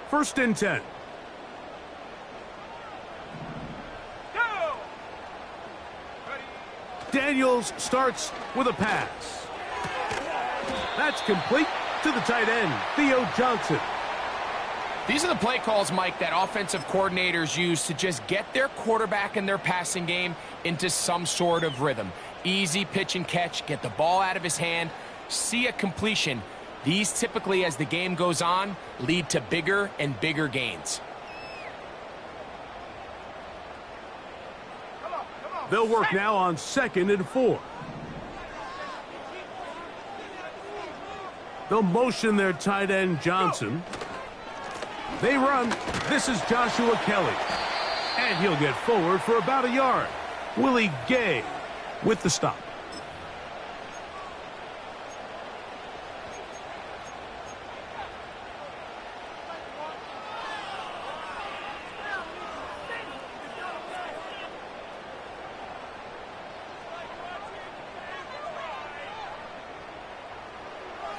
First and 10. Daniels starts with a pass. That's complete to the tight end, Theo Johnson. These are the play calls, Mike, that offensive coordinators use to just get their quarterback and their passing game into some sort of rhythm. Easy pitch and catch, get the ball out of his hand, see a completion. These typically, as the game goes on, lead to bigger and bigger gains. They'll work now on 2nd and 4. They'll motion their tight end, Johnson. They run. This is Joshua Kelly. And he'll get forward for about a yard. Willie Gay with the stop.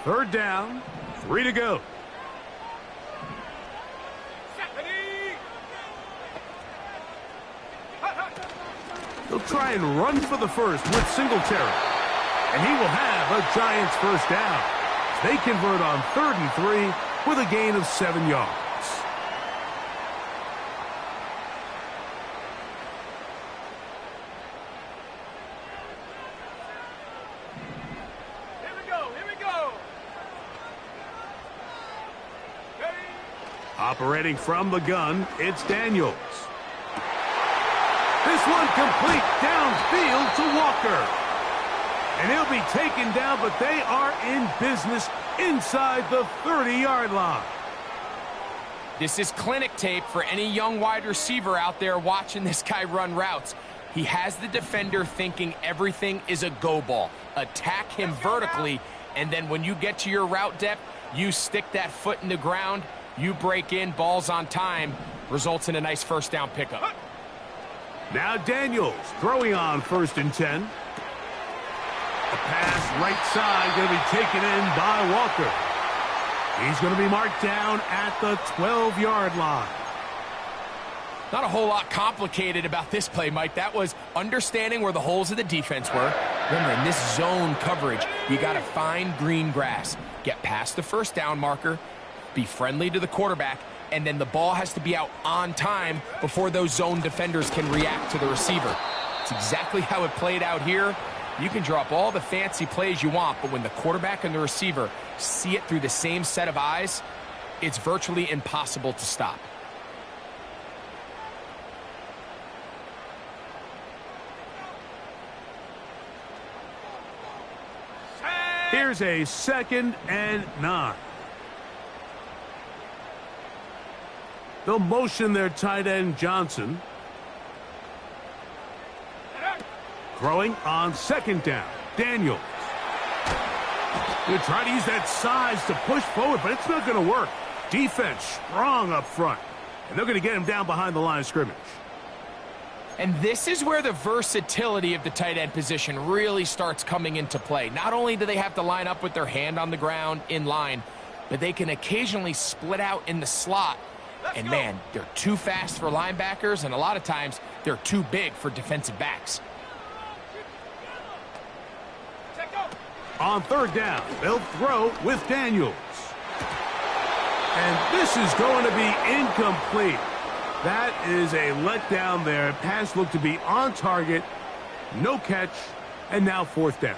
Third down, 3 to go. They'll try and run for the first with Singletary. And he will have a Giants first down. They convert on 3rd and 3 with a gain of 7 yards. Operating from the gun, it's Daniels. This one complete downfield to Walker. And he'll be taken down, but they are in business inside the 30-yard line. This is clinic tape for any young wide receiver out there watching this guy run routes. He has the defender thinking everything is a go ball. Attack him vertically, and then when you get to your route depth, you stick that foot in the ground. You break in, balls on time, results in a nice first down pickup. Now Daniels throwing on 1st and 10. A pass right side going to be taken in by Walker. He's going to be marked down at the 12-yard line. Not a whole lot complicated about this play, Mike. That was understanding where the holes of the defense were. Remember, in this zone coverage, you got to find green grass. Get past the first down marker, be friendly to the quarterback, and then the ball has to be out on time before those zone defenders can react to the receiver. It's exactly how it played out here. You can draw up all the fancy plays you want, but when the quarterback and the receiver see it through the same set of eyes, it's virtually impossible to stop. Here's a 2nd and 9. They'll motion their tight end, Johnson. Throwing on 2nd down, Daniels. They'll try to use that size to push forward, but it's not going to work. Defense strong up front, and they're going to get him down behind the line of scrimmage. And this is where the versatility of the tight end position really starts coming into play. Not only do they have to line up with their hand on the ground in line, but they can occasionally split out in the slot. And man, they're too fast for linebackers, and a lot of times they're too big for defensive backs. On 3rd down, they'll throw with Daniels. And this is going to be incomplete. That is a letdown there. Pass looked to be on target. No catch. And now 4th down.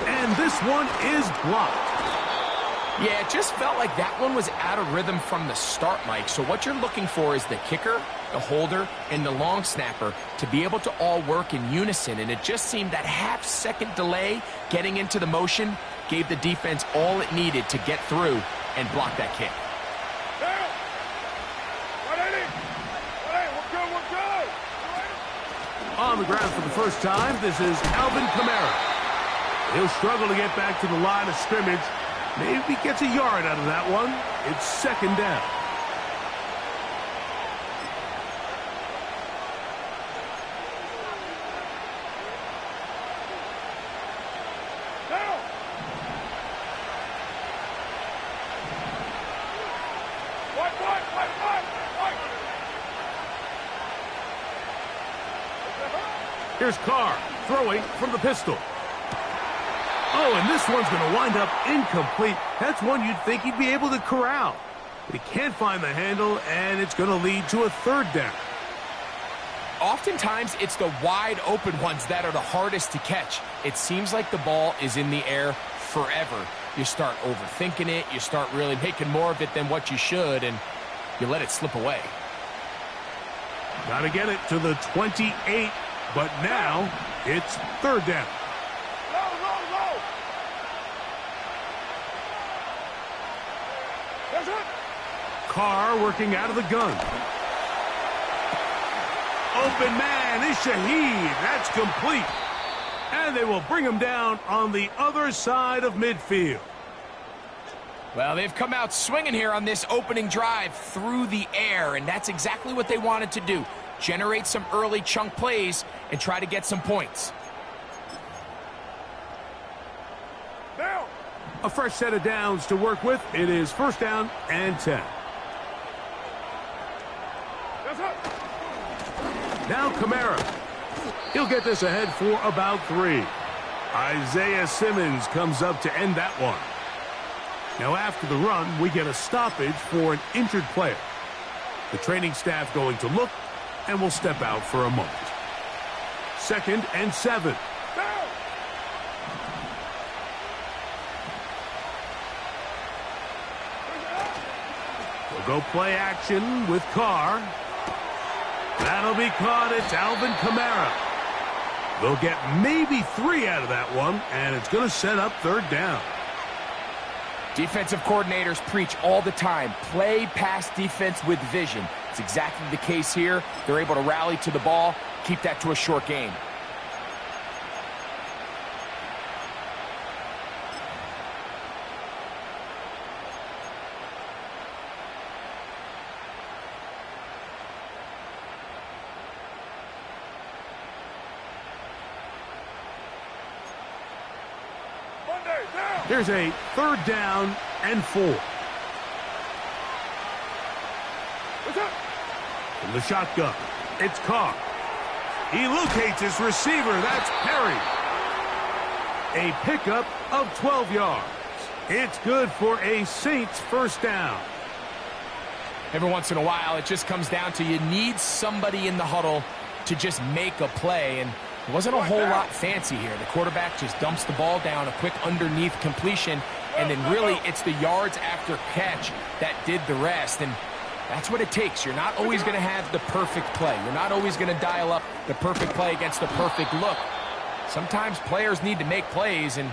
And this one is blocked. Yeah, it just felt like that one was out of rhythm from the start, Mike. So what you're looking for is the kicker, the holder, and the long snapper to be able to all work in unison. And it just seemed that half-second delay getting into the motion gave the defense all it needed to get through and block that kick. On the ground for the first time, this is Alvin Kamara. He'll struggle to get back to the line of scrimmage. Maybe he gets a yard out of that one. It's 2nd down. Here's Carr throwing from the pistol. Oh, and this one's going to wind up incomplete. That's one you'd think he'd be able to corral. But he can't find the handle, and it's going to lead to a third down. Oftentimes, it's the wide open ones that are the hardest to catch. It seems like the ball is in the air forever. You start overthinking it. You start really making more of it than what you should, and you let it slip away. Got to get it to the 28, but now it's third down. Carr working out of the gun. Open man is Shaheed. That's complete. And they will bring him down on the other side of midfield. Well, they've come out swinging here on this opening drive through the air, and that's exactly what they wanted to do. Generate some early chunk plays and try to get some points. Down. A fresh set of downs to work with. It is first down and 10. Now Kamara. He'll get this ahead for about 3. Isaiah Simmons comes up to end that one. Now after the run, we get a stoppage for an injured player. The training staff going to look and will step out for a moment. 2nd and 7. We'll go play action with Carr. That'll be caught. It's Alvin Kamara. They'll get maybe 3 out of that one, and it's going to set up third down. Defensive coordinators preach all the time, play pass defense with vision. It's exactly the case here. They're able to rally to the ball, keep that to a short game. Here's a third down and 4. From the shotgun, it's Carr. He locates his receiver. That's Perry. A pickup of 12 yards. It's good for a Saints first down. Every once in a while, it just comes down to you need somebody in the huddle to just make a play, and it wasn't a whole lot fancy here. The quarterback just dumps the ball down, a quick underneath completion, and then really it's the yards after catch that did the rest, and that's what it takes. You're not always going to have the perfect play. You're not always going to dial up the perfect play against the perfect look. Sometimes players need to make plays, and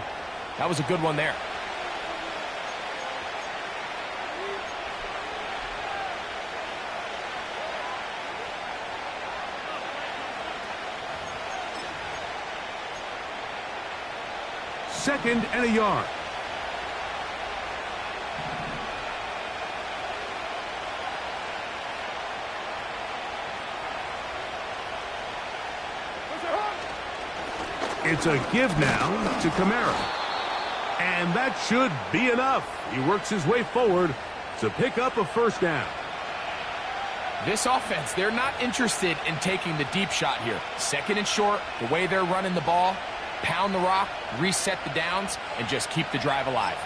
that was a good one there. Second and a yard. It's a give now to Kamara. And that should be enough. He works his way forward to pick up a first down. This offense, they're not interested in taking the deep shot here. 2nd and short, the way they're running the ball, pound the rock, reset the downs, and just keep the drive alive.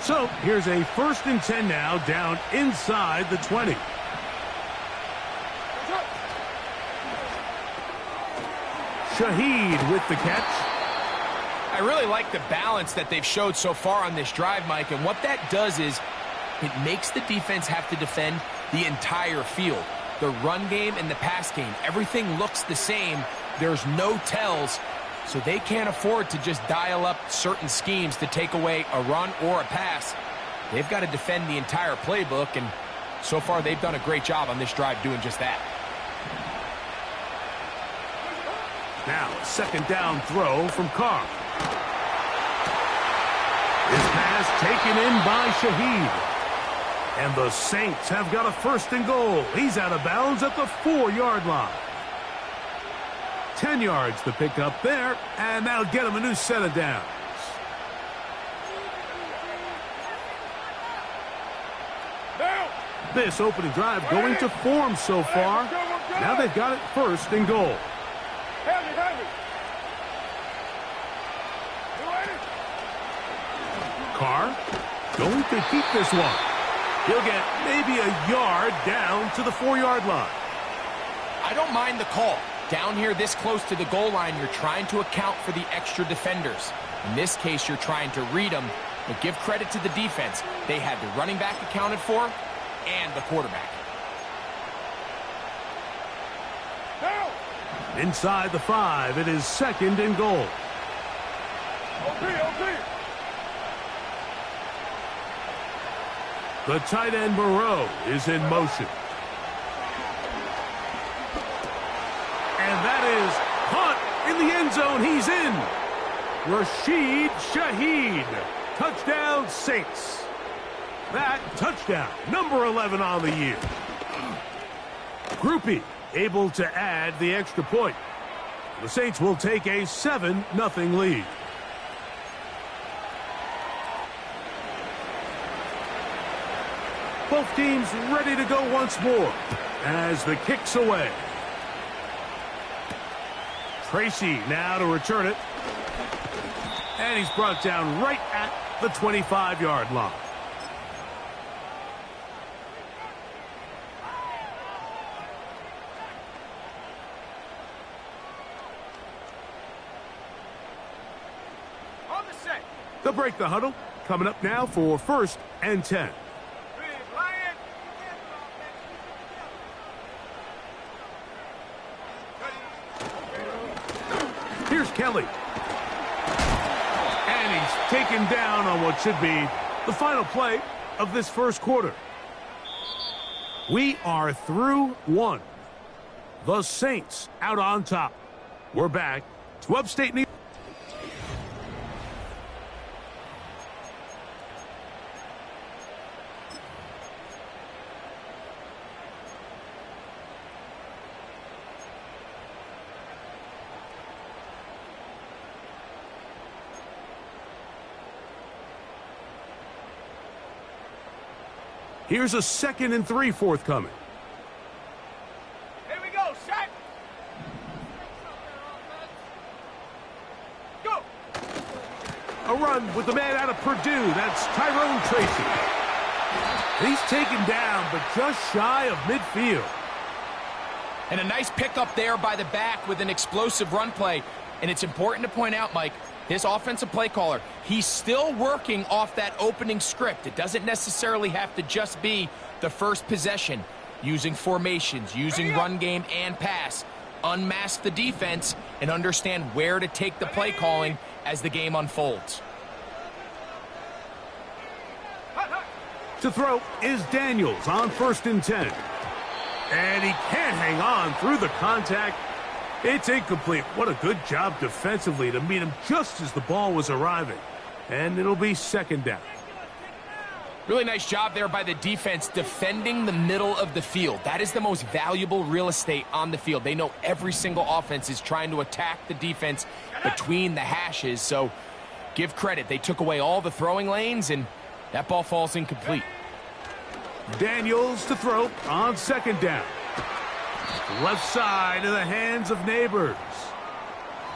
So here's a 1st and 10 now, down inside the 20. Shaheed with the catch. I really like the balance that they've showed so far on this drive, Mike, and what that does is it makes the defense have to defend the entire field. The run game and the pass game, everything looks the same. There's no tells, so they can't afford to just dial up certain schemes to take away a run or a pass. They've got to defend the entire playbook, and so far they've done a great job on this drive doing just that. Now, 2nd down throw from Carr. His pass taken in by Shaheed. And the Saints have got a 1st and goal. He's out of bounds at the 4-yard line. 10 yards to pick up there, and that'll get him a new set of downs. This opening drive going to form so far. Now they've got it first and goal. Carr going to keep this one. He'll get maybe a yard down to the 4-yard line. I don't mind the call. Down here this close to the goal line, you're trying to account for the extra defenders. In this case, you're trying to read them, but give credit to the defense. They had the running back accounted for and the quarterback. Inside the 5, it is second and goal. The tight end Moreau is in motion. And that is caught in the end zone. He's in. Rashid Shaheed. Touchdown, Saints. That touchdown, number 11 on the year. Groupie able to add the extra point. The Saints will take a 7-0 lead. Both teams ready to go once more as the kick's away. Tracy now to return it. And he's brought down right at the 25-yard line. They'll break the huddle. Coming up now for 1st and 10. Here's Kelly. And he's taken down on what should be the final play of this first quarter. We are through one. The Saints out on top. We're back to upstate New York. Here's a 2nd and 3 forthcoming. Here we go, set. Go. A run with the man out of Purdue. That's Tyrone Tracy. He's taken down, but just shy of midfield. And a nice pickup there by the back with an explosive run play. And it's important to point out, Mike, his offensive play caller, he's still working off that opening script. It doesn't necessarily have to just be the first possession. Using formations, using run game and pass. Unmask the defense and understand where to take the play calling as the game unfolds. To throw is Daniels on 1st and 10. And he can't hang on through the contact. It's incomplete. What a good job defensively to meet him just as the ball was arriving. And it'll be 2nd down. Really nice job there by the defense defending the middle of the field. That is the most valuable real estate on the field. They know every single offense is trying to attack the defense between the hashes. So give credit. They took away all the throwing lanes, and that ball falls incomplete. Daniels to throw on 2nd down. Left side in the hands of Neighbors.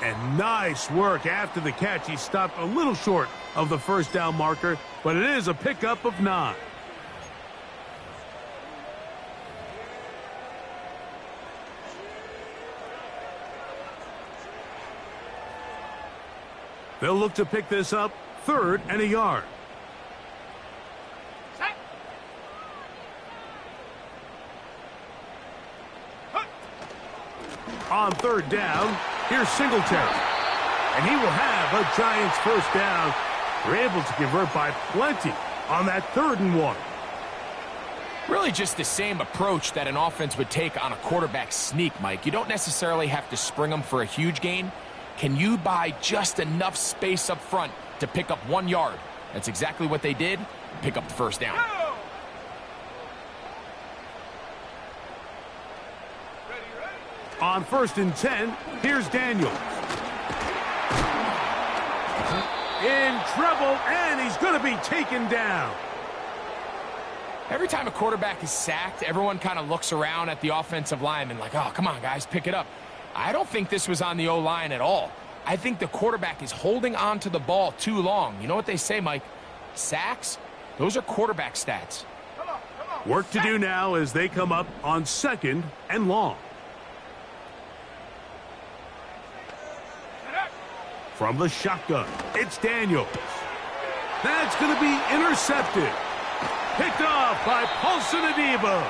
And nice work after the catch. He stopped a little short of the 1st down marker, but it is a pickup of 9. They'll look to pick this up 3rd and a yard. On 3rd down, here's Singletary. And he will have a Giants 1st down. They're able to convert by plenty on that 3rd and 1. Really just the same approach that an offense would take on a quarterback sneak, Mike. You don't necessarily have to spring them for a huge gain. Can you buy just enough space up front to pick up 1 yard? That's exactly what they did. Pick up the 1st down. On 1st and 10, here's Daniels. In trouble, and he's going to be taken down. Every time a quarterback is sacked, everyone kind of looks around at the offensive lineman like, oh, come on, guys, pick it up. I don't think this was on the O-line at all. I think the quarterback is holding on to the ball too long. You know what they say, Mike? Sacks, those are quarterback stats. Work to do now as they come up on 2nd and long. From the shotgun, it's Daniels. That's going to be intercepted. Picked off by Paulson Adebo.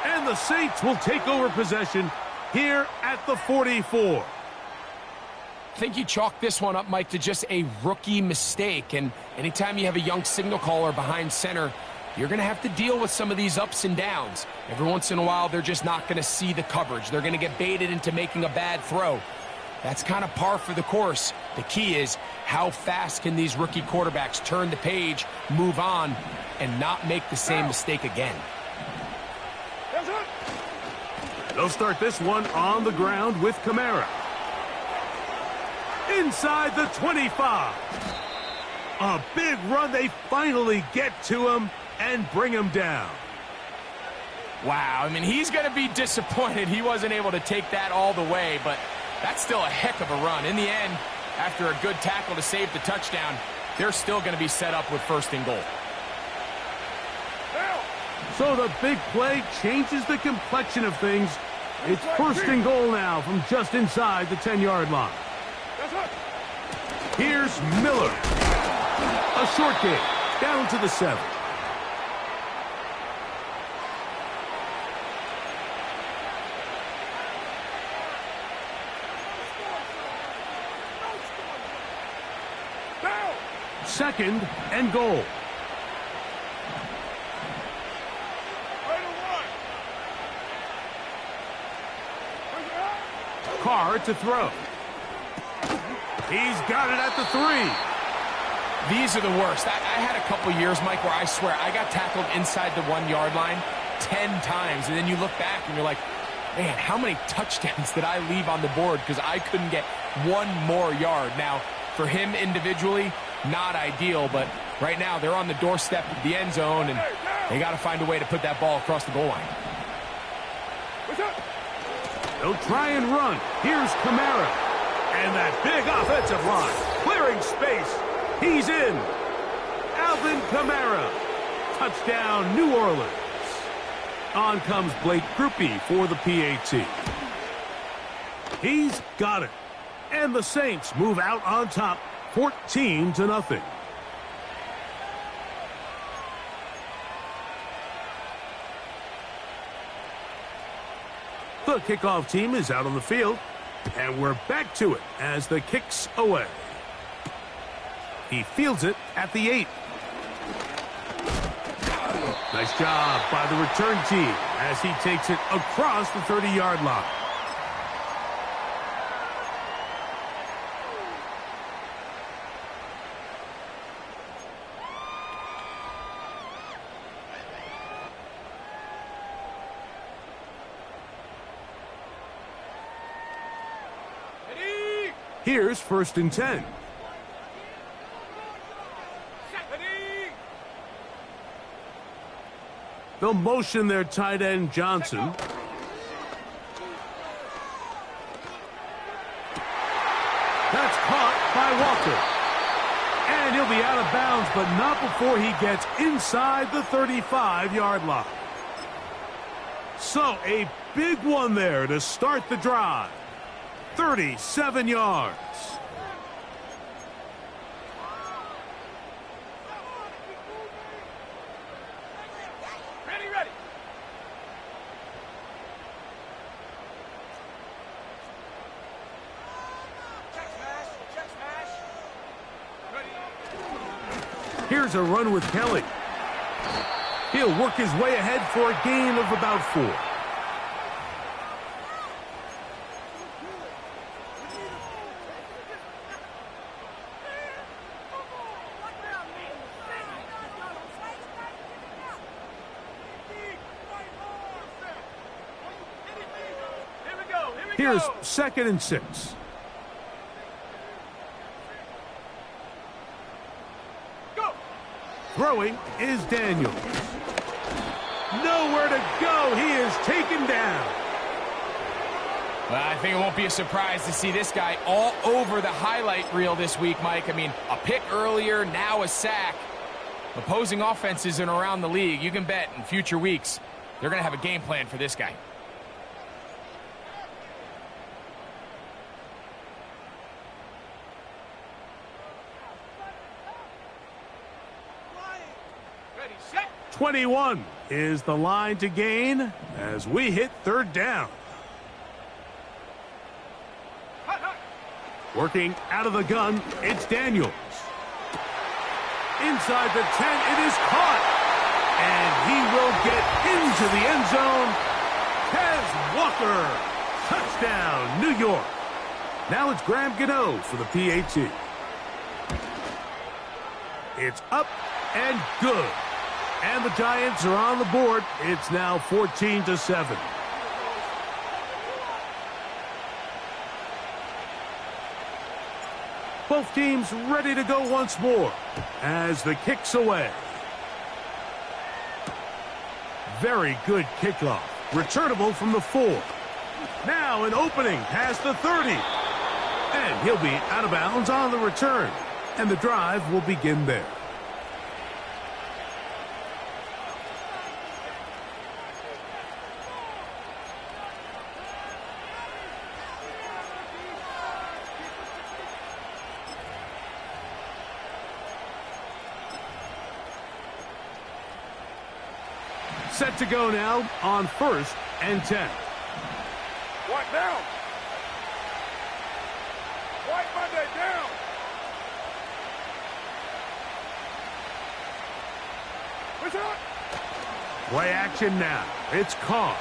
And the Saints will take over possession here at the 44. I think you chalk this one up, Mike, to just a rookie mistake. And anytime you have a young signal caller behind center, you're going to have to deal with some of these ups and downs. Every once in a while, they're just not going to see the coverage. They're going to get baited into making a bad throw. That's kind of par for the course. The key is how fast can these rookie quarterbacks turn the page, move on, and not make the same mistake again. They'll start this one on the ground with Kamara. Inside the 25. A big run. They finally get to him and bring him down. Wow, I mean, he's going to be disappointed he wasn't able to take that all the way, but that's still a heck of a run. In the end, after a good tackle to save the touchdown, they're still going to be set up with 1st and goal. So the big play changes the complexion of things. It's 1st and goal now from just inside the 10-yard line. Here's Miller. A short game, down to the 7. Second and goal. Carr to throw. He's got it at the 3. These are the worst. I had a couple years, Mike, where I swear I got tackled inside the 1-yard line 10 times, and then you look back and you're like, man, how many touchdowns did I leave on the board because I couldn't get one more yard? Now, for him individually, not ideal, but right now they're on the doorstep of the end zone, and they got to find a way to put that ball across the goal line. They'll try and run. Here's Kamara. And that big offensive line. Clearing space. He's in. Alvin Kamara. Touchdown, New Orleans. On comes Blake Grupe for the PAT. He's got it. And the Saints move out on top, 14-0. The kickoff team is out on the field, and we're back to it as the kick's away. He fields it at the 8. Nice job by the return team as he takes it across the 30-yard line. Here's 1st and 10. They'll motion their tight end, Johnson. That's caught by Walker. And he'll be out of bounds, but not before he gets inside the 35-yard line. So a big one there to start the drive. 37 yards. Ready. Check smash. Ready. Here's a run with Kelly. He'll work his way ahead for a gain of about 4. Here's 2nd and 6. Go. Throwing is Daniels. nowhere to go. He is taken down. Well, I think it won't be a surprise to see this guy all over the highlight reel this week, Mike. I mean, a pick earlier, now a sack. Opposing offenses and around the league, you can bet in future weeks they're going to have a game plan for this guy. Ready, set. 21 is the line to gain as we hit third down. Hut, hut. Working out of the gun, it's Daniels. Inside the 10, it is caught. And he will get into the end zone. Kez Walker, touchdown, New York. Now it's Graham Gano for the PAT. It's up and good. And the Giants are on the board. It's now 14-7. Both teams ready to go once more as the kick's away. Very good kickoff. Returnable from the 4. Now an opening past the 30. And he'll be out of bounds on the return. And the drive will begin there. Set to go now on 1st and 10. White down. White Monday down. What's up? Play action now. It's Carr.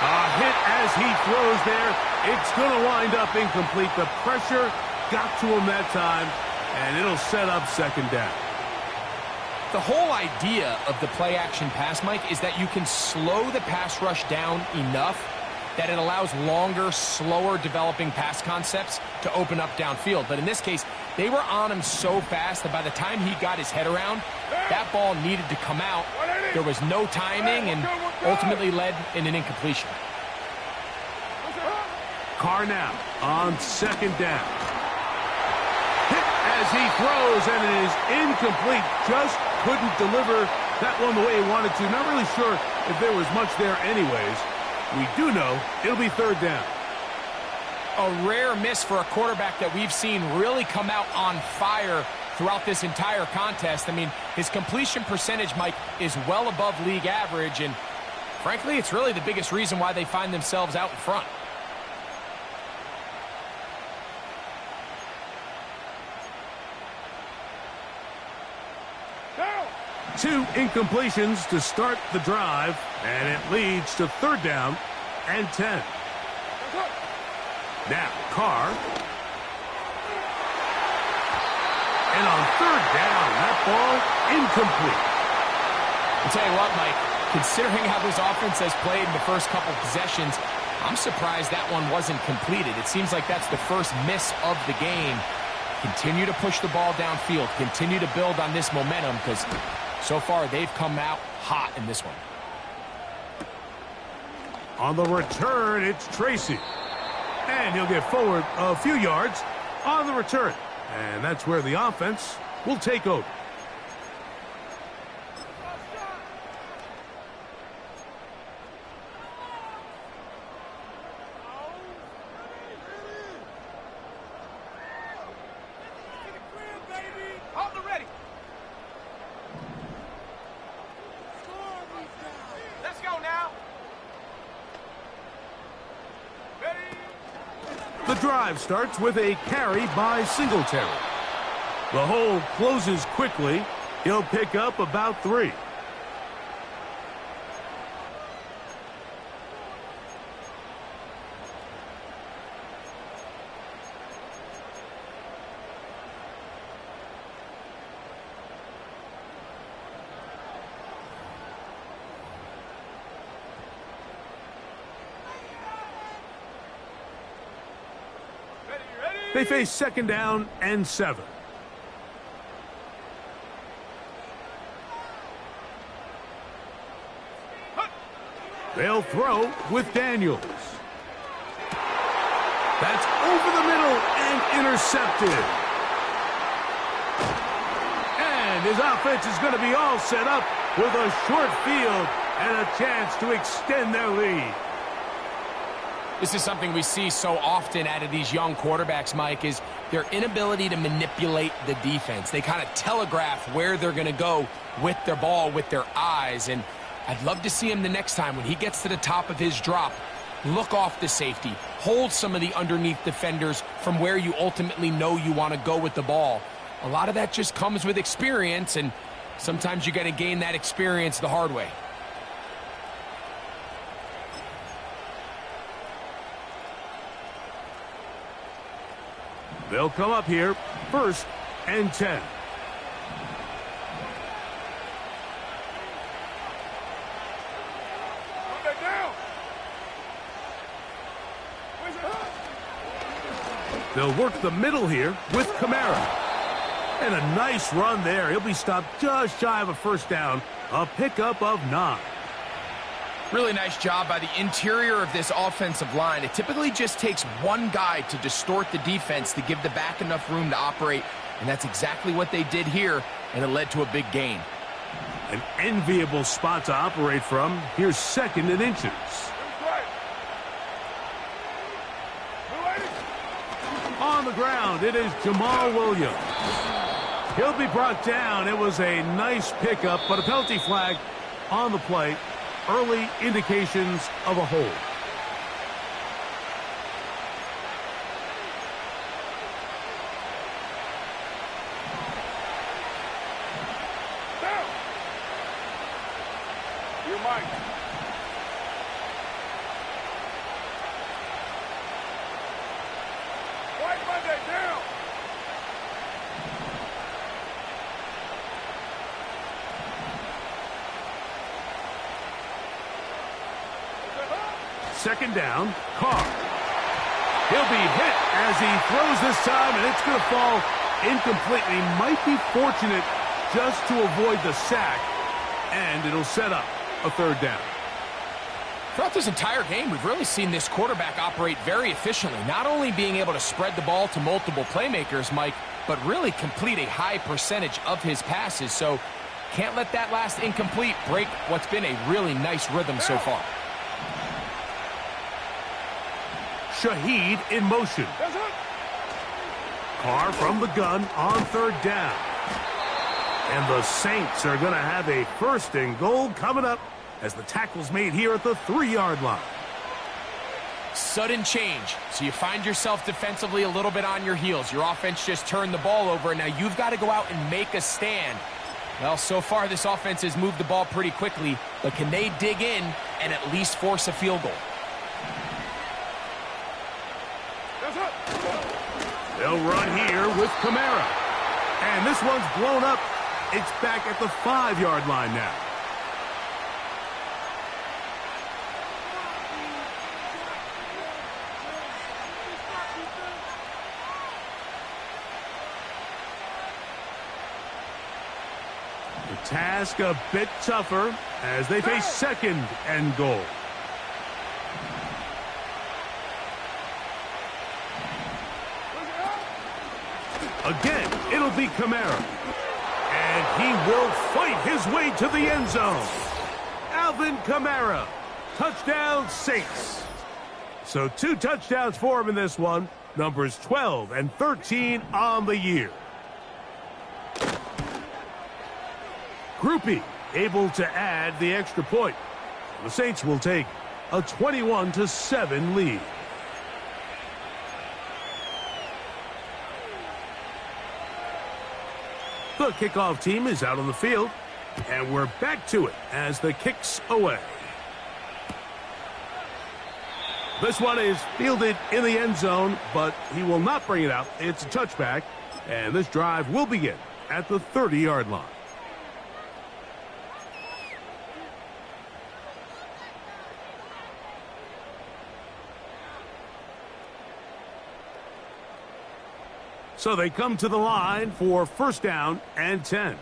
A hit as he throws there. It's going to wind up incomplete. The pressure got to him that time, and it'll set up second down. The whole idea of the play-action pass, Mike, is that you can slow the pass rush down enough that it allows longer, slower developing pass concepts to open up downfield. But in this case, they were on him so fast that by the time he got his head around, that ball needed to come out. There was no timing and ultimately led in an incompletion. Carr now on second down. Hit as he throws, and it is incomplete. Just couldn't deliver that one the way he wanted to. Not really sure if there was much there anyways. We do know it'll be third down. A rare miss for a quarterback that we've seen really come out on fire throughout this entire contest. I mean, his completion percentage, Mike, is well above league average, and frankly, it's really the biggest reason why they find themselves out in front. Two incompletions to start the drive, and it leads to third down and 10. Now, Carr. And on third down, that ball incomplete. I'll tell you what, Mike, considering how this offense has played in the first couple possessions, I'm surprised that one wasn't completed. It seems like that's the first miss of the game. Continue to push the ball downfield. Continue to build on this momentum because so far they've come out hot in this one. On the return, it's Tracy. And he'll get forward a few yards on the return. And that's where the offense will take over. Hold the ready. Let's go now. The drive starts with a carry by Singletary. The hole closes quickly. He'll pick up about 3. They face second down and 7. They'll throw with Daniels. That's over the middle and intercepted. And his offense is going to be all set up with a short field and a chance to extend their lead. This is something we see so often out of these young quarterbacks, Mike, is their inability to manipulate the defense. They kind of telegraph where they're going to go with their ball, with their eyes. And I'd love to see him the next time when he gets to the top of his drop, look off the safety, hold some of the underneath defenders from where you ultimately know you want to go with the ball. A lot of that just comes with experience, and sometimes you got to gain that experience the hard way. They'll come up here, 1st and 10. Monday down. Where's it hot? They'll work the middle here with Kamara. And a nice run there. He'll be stopped just shy of a first down. A pickup of 9. Really nice job by the interior of this offensive line. It typically just takes one guy to distort the defense to give the back enough room to operate, and that's exactly what they did here, and it led to a big gain. An enviable spot to operate from. Here's 2nd and inches. On the ground, it is Jamal Williams. He'll be brought down. It was a nice pickup, but a penalty flag on the play. Early indications of a hold. Down. You're mine. White Monday down. Second down, Carr. He'll be hit as he throws this time, and it's going to fall incomplete. He might be fortunate just to avoid the sack, and it'll set up a 3rd down. Throughout this entire game, we've really seen this quarterback operate very efficiently, not only being able to spread the ball to multiple playmakers, Mike, but really complete a high percentage of his passes. So can't let that last incomplete break what's been a really nice rhythm so far. Shaheed in motion. Carr from the gun on 3rd down. And the Saints are going to have a 1st and goal coming up as the tackle's made here at the 3-yard line. Sudden change. So you find yourself defensively a little bit on your heels. Your offense just turned the ball over, and now you've got to go out and make a stand. Well, so far this offense has moved the ball pretty quickly, but can they dig in and at least force a field goal? They'll run here with Kamara. And this one's blown up. It's back at the 5-yard line now. The task a bit tougher as they face 2nd and goal. Again, it'll be Kamara. And he will fight his way to the end zone. Alvin Kamara. Touchdown, Saints. So 2 touchdowns for him in this one. Numbers 12 and 13 on the year. Groupie able to add the extra point. The Saints will take a 21-7 lead. The kickoff team is out on the field, and we're back to it as the kick's away. This one is fielded in the end zone, but he will not bring it out. It's a touchback, and this drive will begin at the 30-yard line. So they come to the line for 1st down and 10.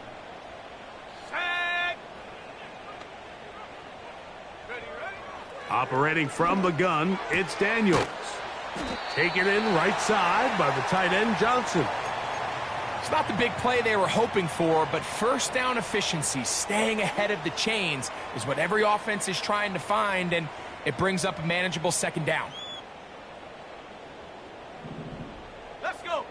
Tag. Ready, ready. Operating from the gun, it's Daniels. Taken in right side by the tight end, Johnson. It's not the big play they were hoping for, but first down efficiency, staying ahead of the chains, is what every offense is trying to find, and it brings up a manageable second down. Let's go.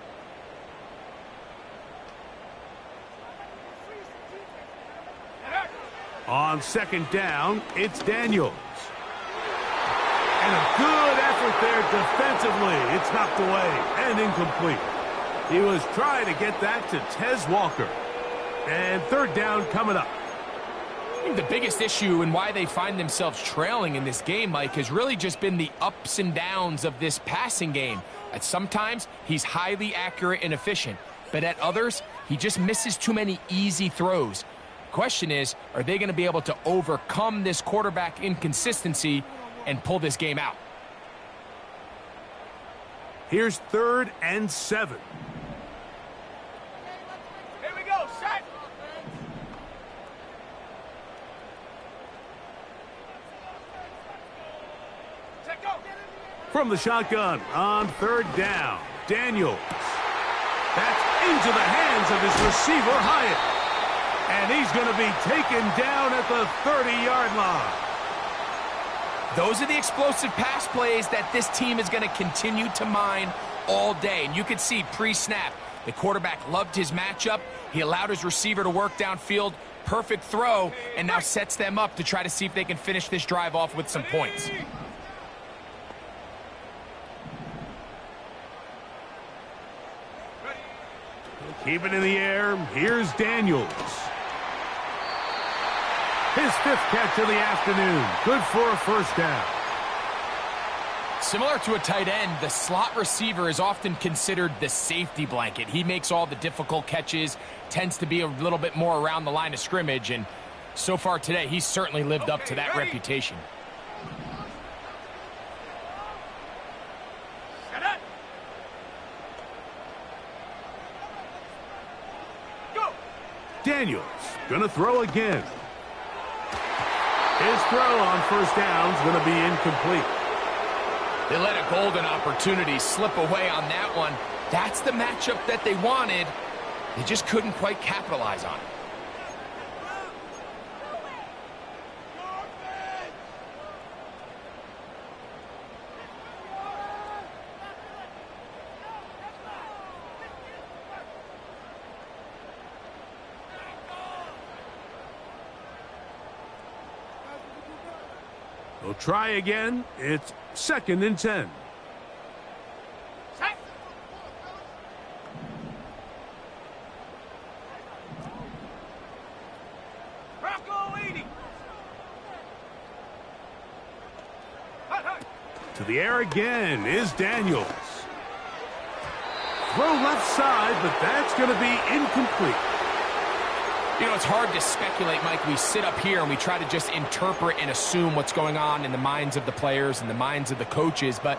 On second down, it's Daniels. And a good effort there defensively. It's knocked away and incomplete. He was trying to get that to Tez Walker. And third down coming up. I think the biggest issue and why they find themselves trailing in this game, Mike, has really just been the ups and downs of this passing game. At sometimes, he's highly accurate and efficient, but at others, he just misses too many easy throws. Question is, are they going to be able to overcome this quarterback inconsistency and pull this game out? Here's 3rd and 7. Here we go. Set. Set, go. From the shotgun on 3rd down, Daniels. That's into the hands of his receiver, Hyatt. And he's going to be taken down at the 30-yard line. Those are the explosive pass plays that this team is going to continue to mine all day. And you can see pre-snap, the quarterback loved his matchup. He allowed his receiver to work downfield. Perfect throw, and now sets them up to try to see if they can finish this drive off with some points. Keep it in the air. Here's Daniels. His 5th catch of the afternoon. Good for a first down. Similar to a tight end, the slot receiver is often considered the safety blanket. He makes all the difficult catches, tends to be a little bit more around the line of scrimmage, and so far today, he's certainly lived up to that reputation. Set up. Go. Daniels gonna throw again. His throw on first down is going to be incomplete. They let a golden opportunity slip away on that one. That's the matchup that they wanted. They just couldn't quite capitalize on it. They'll try again. It's 2nd and 10. Set. Rocco 80. To the air again is Daniels. Throw left side, but that's going to be incomplete. You know, it's hard to speculate, Mike. We sit up here and we try to just interpret and assume what's going on in the minds of the players and the minds of the coaches, but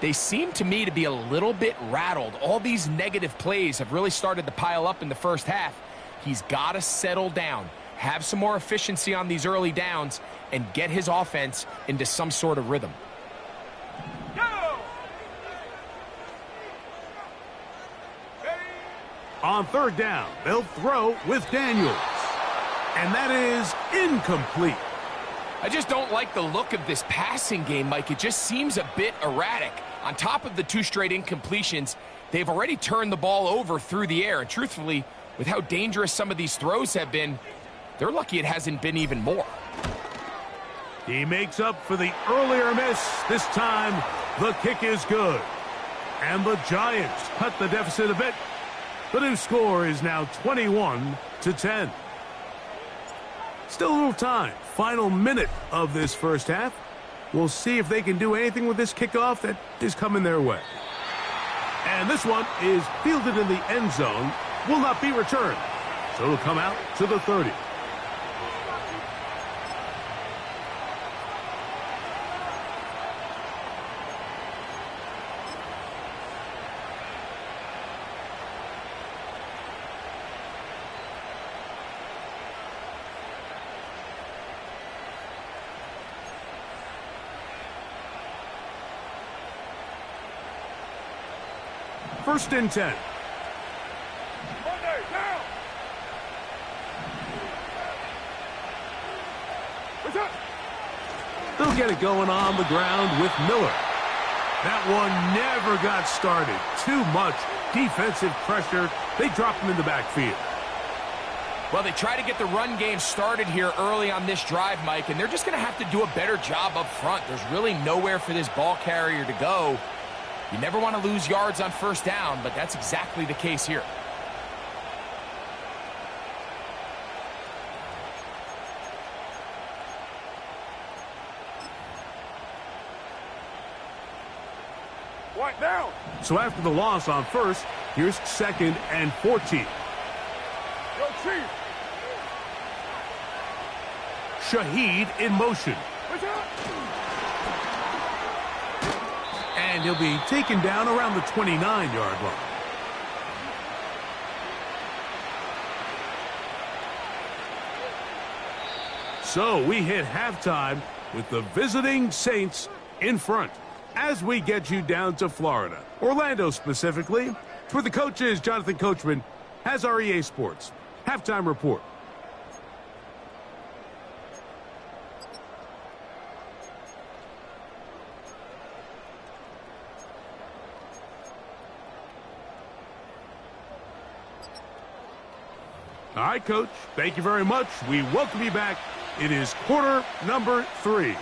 they seem to me to be a little bit rattled. All these negative plays have really started to pile up in the first half. He's got to settle down, have some more efficiency on these early downs, and get his offense into some sort of rhythm. Go. On 3rd down, they'll throw with Daniels. And that is incomplete. I just don't like the look of this passing game, Mike. It just seems a bit erratic. On top of the 2 straight incompletions, they've already turned the ball over through the air. And truthfully, with how dangerous some of these throws have been, they're lucky it hasn't been even more. He makes up for the earlier miss. This time, the kick is good. And the Giants cut the deficit a bit. The new score is now 21-10. Still a little time. Final minute of this first half. We'll see if they can do anything with this kickoff that is coming their way. And this one is fielded in the end zone. Will not be returned. So it'll come out to the 30. first and 10. Monday, down. What's up? They'll get it going on the ground with Miller. That one never got started. Too much defensive pressure. They dropped him in the backfield. Well, they try to get the run game started here early on this drive, Mike, and they're just going to have to do a better job up front. There's really nowhere for this ball carrier to go. You never want to lose yards on first down, but that's exactly the case here. What down? So after the loss on first, here's second and 14. Yo, Chief. Shaheed in motion. What's up? And he'll be taken down around the 29-yard line. So we hit halftime with the visiting Saints in front as we get you down to Florida, Orlando specifically. For the coaches, Jonathan Coachman has our EA Sports halftime report. All right, Coach, thank you very much. We welcome you back. It is quarter number 3.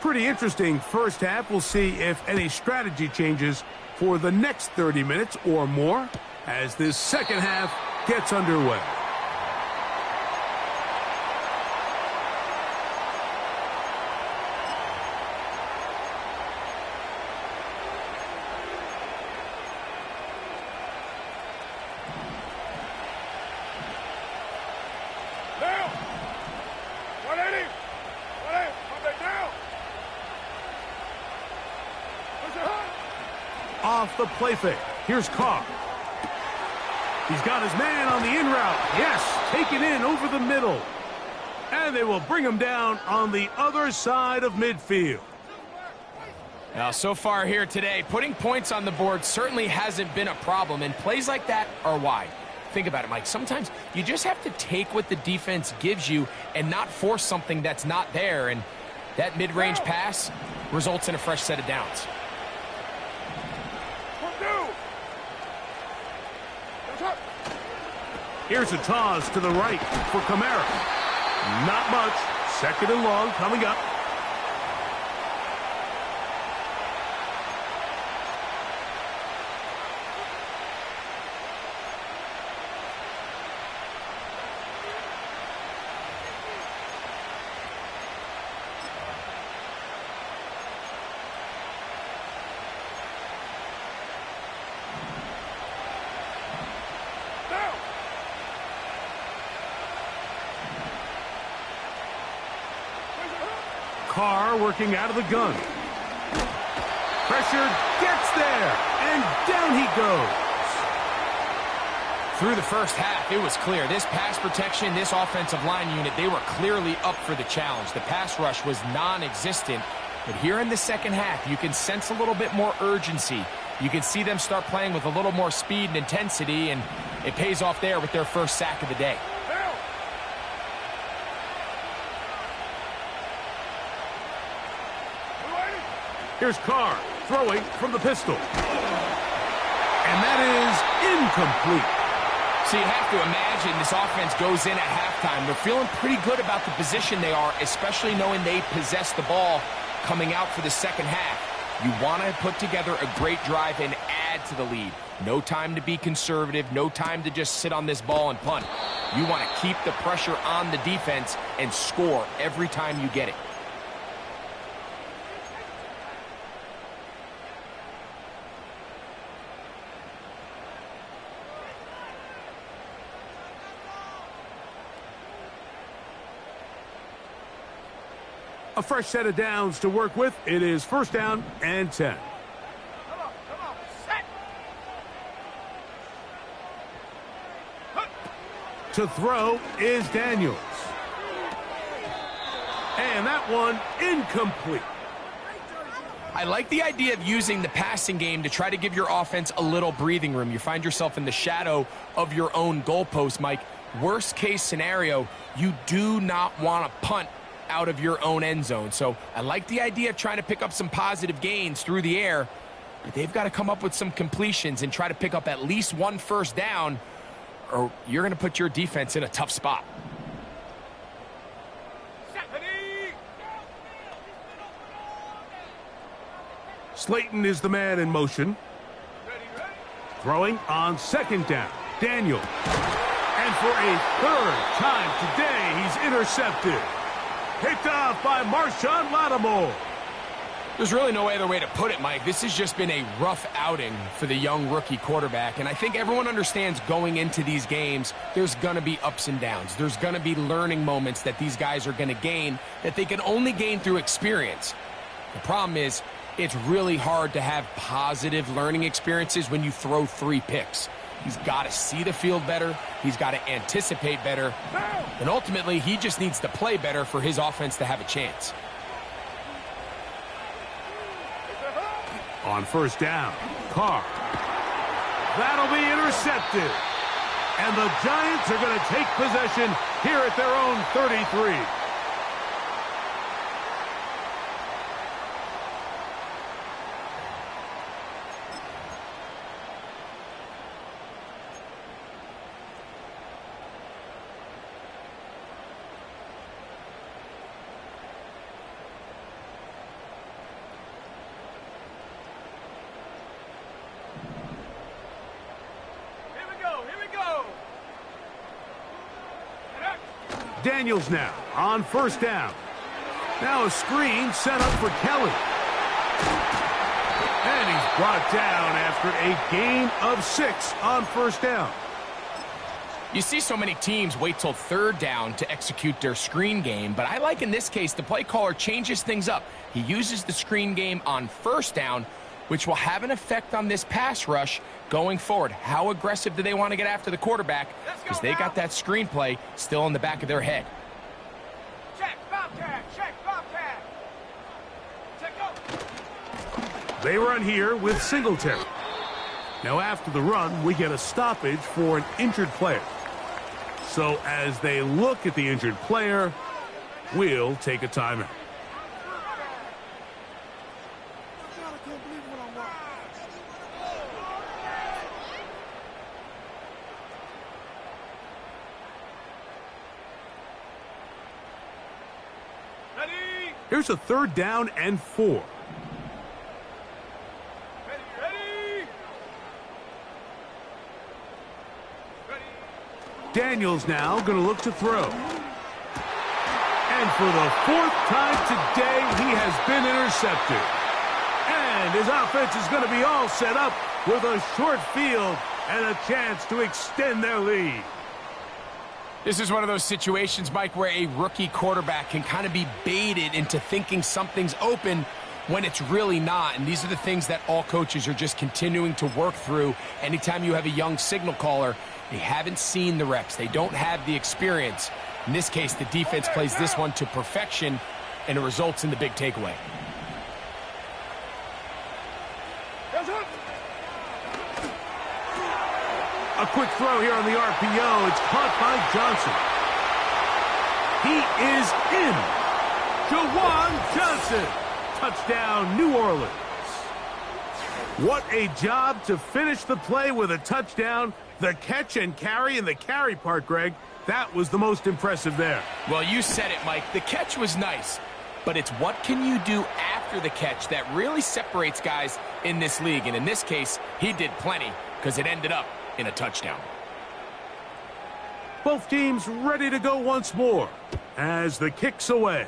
Pretty interesting first half. We'll see if any strategy changes for the next 30 minutes or more as this second half gets underway. Down. 180. 180. Monday, down. What's up? Off the play fake. Here's Carr. He's got his man on the in route. Yes, taken in over the middle. And they will bring him down on the other side of midfield. Now, so far here today, putting points on the board certainly hasn't been a problem, and plays like that are why. Think about it, Mike. Sometimes you just have to take what the defense gives you and not force something that's not there, and that mid-range pass results in a fresh set of downs. Here's a toss to the right for Kamara. Not much. Second and long coming up. Carr working out of the gun. Pressure gets there, and down he goes. Through the first half, it was clear. This pass protection, this offensive line unit, they were clearly up for the challenge. The pass rush was non-existent. But here in the second half, you can sense a little bit more urgency. You can see them start playing with a little more speed and intensity, and it pays off there with their first sack of the day. Here's Carr throwing from the pistol. And that is incomplete. So you have to imagine this offense goes in at halftime. They're feeling pretty good about the position they are, especially knowing they possess the ball coming out for the second half. You want to put together a great drive and add to the lead. No time to be conservative. No time to just sit on this ball and punt. You want to keep the pressure on the defense and score every time you get it. A fresh set of downs to work with. It is first down and 10. Come on, set. To throw is Daniels. And that one incomplete. I like the idea of using the passing game to try to give your offense a little breathing room. You find yourself in the shadow of your own goalpost, Mike. Worst case scenario, you do not want to punt out of your own end zone. So I like the idea of trying to pick up some positive gains through the air, but they've got to come up with some completions and try to pick up at least one first down, or you're going to put your defense in a tough spot. Slayton is the man in motion. Throwing on second down. Daniel. And for a third time today, he's intercepted. Picked off by Marshawn Lattimore. There's really no other way to put it, Mike. This has just been a rough outing for the young rookie quarterback, and I think everyone understands going into these games, there's going to be ups and downs. There's going to be learning moments that these guys are going to gain that they can only gain through experience. The problem is, it's really hard to have positive learning experiences when you throw 3 picks. He's got to see the field better. He's got to anticipate better. And ultimately, he just needs to play better for his offense to have a chance. On first down, Carr. That'll be intercepted. And the Giants are going to take possession here at their own 33. Daniels now on first down. Now a screen set up for Kelly. And he's brought down after a gain of 6 on first down. You see so many teams wait till third down to execute their screen game, but I like in this case the play caller changes things up. He uses the screen game on first down, which will have an effect on this pass rush going forward. How aggressive do they want to get after the quarterback? Because they got that screen play still in the back of their head. Check, Bobcat, check, Bobcat. Check up. They run here with Singletary. Now after the run, we get a stoppage for an injured player. So as they look at the injured player, we'll take a timeout. Here's a third down and 4. Daniels now going to look to throw. And for the 4th time today, he has been intercepted. And his offense is going to be all set up with a short field and a chance to extend their lead. This is one of those situations, Mike, where a rookie quarterback can kind of be baited into thinking something's open when it's really not. And these are the things that all coaches are just continuing to work through. Anytime you have a young signal caller, they haven't seen the reps. They don't have the experience. In this case, the defense plays this one to perfection, and it results in the big takeaway. A quick throw here on the RPO. It's caught by Johnson. He is in. Jawan Johnson. Touchdown, New Orleans. What a job to finish the play with a touchdown. The catch and carry, and the carry part, Greg, that was the most impressive there. Well, you said it, Mike. The catch was nice, but it's what can you do after the catch that really separates guys in this league. And in this case, he did plenty because it ended up in a touchdown. Both teams ready to go once more as the kick's away.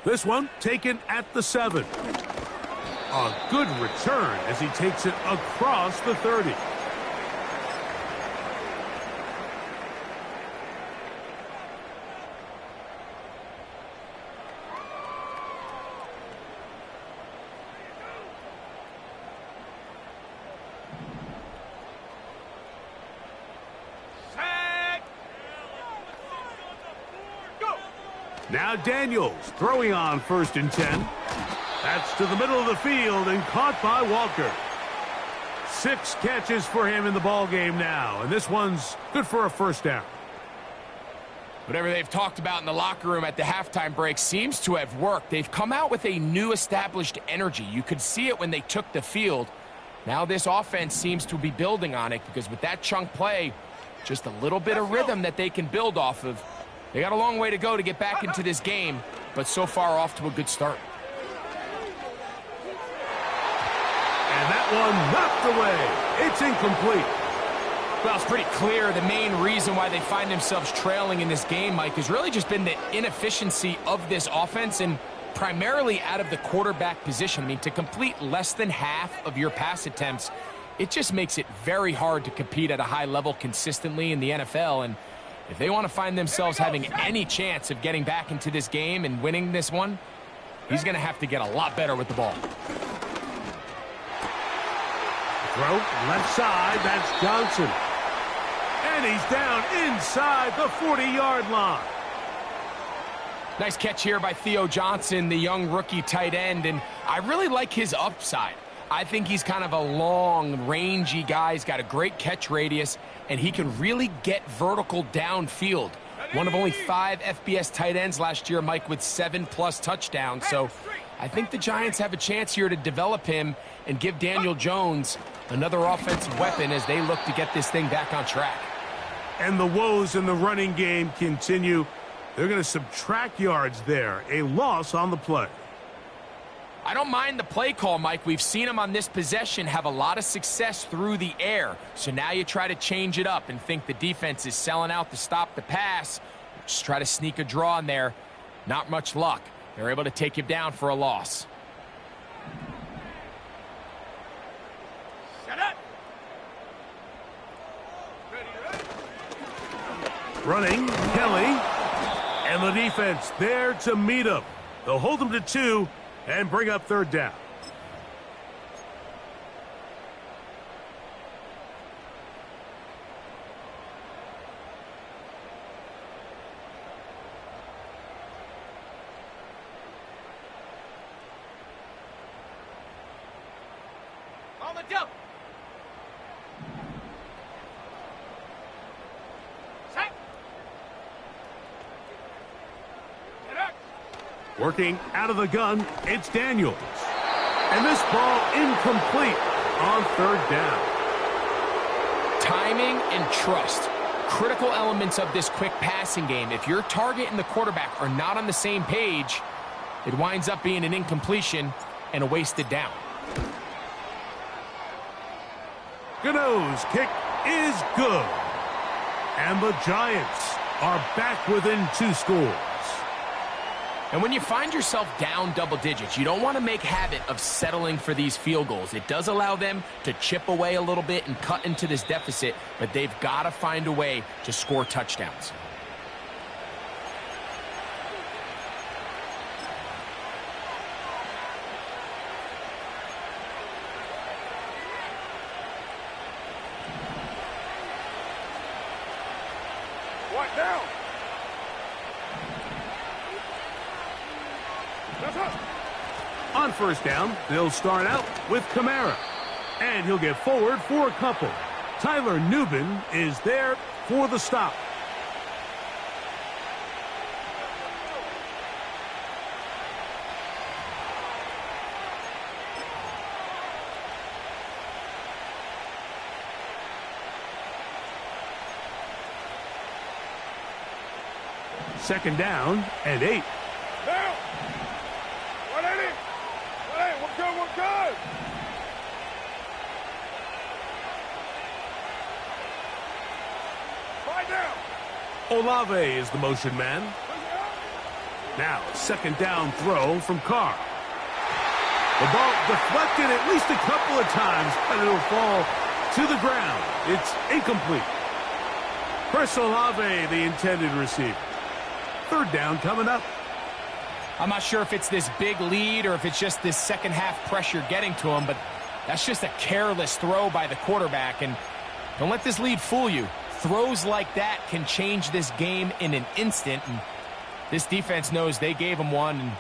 This one taken at the 7. A good return as he takes it across the 30. Now Daniels throwing on 1st and 10. That's to the middle of the field and caught by Walker. 6 catches for him in the ball game now, and this one's good for a first down. Whatever they've talked about in the locker room at the halftime break seems to have worked. They've come out with a new established energy. You could see it when they took the field. Now this offense seems to be building on it because with that chunk play, just a little bit of rhythm that they can build off of. They got a long way to go to get back into this game, but so far off to a good start. And that one knocked away. It's incomplete. Well, it's pretty clear the main reason why they find themselves trailing in this game, Mike, has really just been the inefficiency of this offense and primarily out of the quarterback position. I mean, to complete less than half of your pass attempts, it just makes it very hard to compete at a high level consistently in the NFL. And if they want to find themselves having any chance of getting back into this game and winning this one, he's going to have to get a lot better with the ball. Throw left side, that's Johnson. And he's down inside the 40-yard line. Nice catch here by Theo Johnson, the young rookie tight end, and I really like his upside. I think he's kind of a long, rangy guy. He's got a great catch radius, and he can really get vertical downfield. One of only 5 FBS tight ends last year, Mike, with 7+ touchdowns. So I think the Giants have a chance here to develop him and give Daniel Jones another offensive weapon as they look to get this thing back on track. And the woes in the running game continue. They're going to subtract yards there. A loss on the play. I don't mind the play call, Mike. We've seen him on this possession have a lot of success through the air. So now you try to change it up and think the defense is selling out to stop the pass. Just try to sneak a draw in there. Not much luck. They're able to take him down for a loss. Shut up. Running, Kelly. And the defense there to meet him. They'll hold him to 2 and bring up 3rd down. On the jump. Set. Get up. Working out of the gun, it's Daniels. And this ball incomplete on 3rd down. Timing and trust. Critical elements of this quick passing game. If your target and the quarterback are not on the same page, it winds up being an incompletion and a wasted down. Gano's kick is good. And the Giants are back within 2 scores. And when you find yourself down double digits, you don't want to make habit of settling for these field goals. It does allow them to chip away a little bit and cut into this deficit, but they've got to find a way to score touchdowns. What down? On 1st down, they'll start out with Kamara. And he'll get forward for a couple. Tyler Nubin is there for the stop. Second down and 8. Down. 180. 180. We're good. We're good. Five down. Olave is the motion man. Now, 2nd down throw from Carr. The ball deflected at least a couple of times, but it'll fall to the ground. It's incomplete. Chris Olave, the intended receiver. 3rd down coming up. I'm not sure if it's this big lead or if it's just this second half pressure getting to him, but that's just a careless throw by the quarterback. And don't let this lead fool you. Throws like that can change this game in an instant. And This defense knows they gave him one, and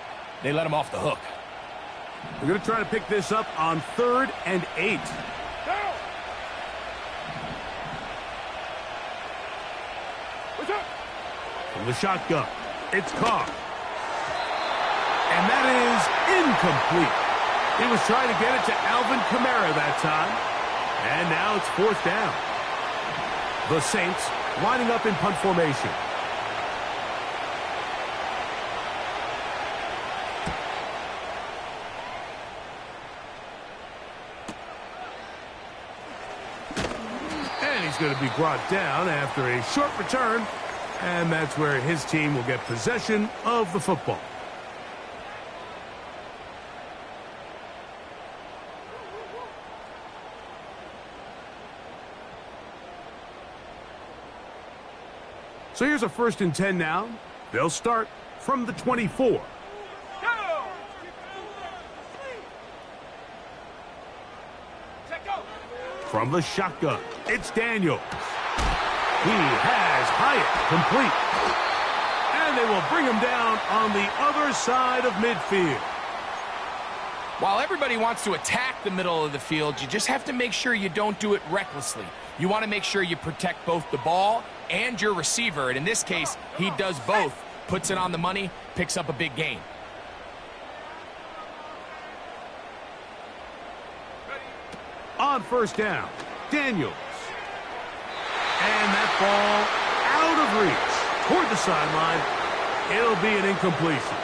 they let him off the hook. We're going to try to pick this up on 3rd and 8. Down. Return. From the shotgun, it's Carr. And that is incomplete. He was trying to get it to Alvin Kamara that time. And now it's 4th down. The Saints lining up in punt formation. And he's going to be brought down after a short return. And that's where his team will get possession of the football. So here's a 1st and 10 now. They'll start from the 24. Go. Check go. From the shotgun, it's Daniels. He has Hyatt complete. And they will bring him down on the other side of midfield. While everybody wants to attack the middle of the field, you just have to make sure you don't do it recklessly. You want to make sure you protect both the ball and your receiver. And in this case, he does both. Puts it on the money, picks up a big gain. On 1st down, Daniels. And that ball out of reach toward the sideline. It'll be an incompletion.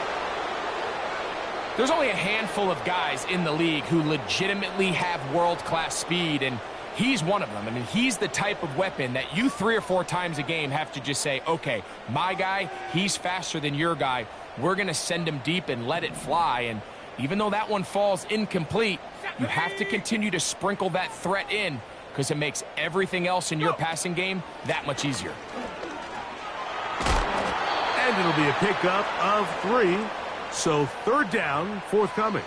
There's only a handful of guys in the league who legitimately have world-class speed, and he's one of them. I mean, he's the type of weapon that you 3 or 4 times a game have to just say, okay, my guy, he's faster than your guy. We're going to send him deep and let it fly. And even though that one falls incomplete, you have to continue to sprinkle that threat in because it makes everything else in your passing game that much easier. And it'll be a pickup of 3. So 3rd down forthcoming.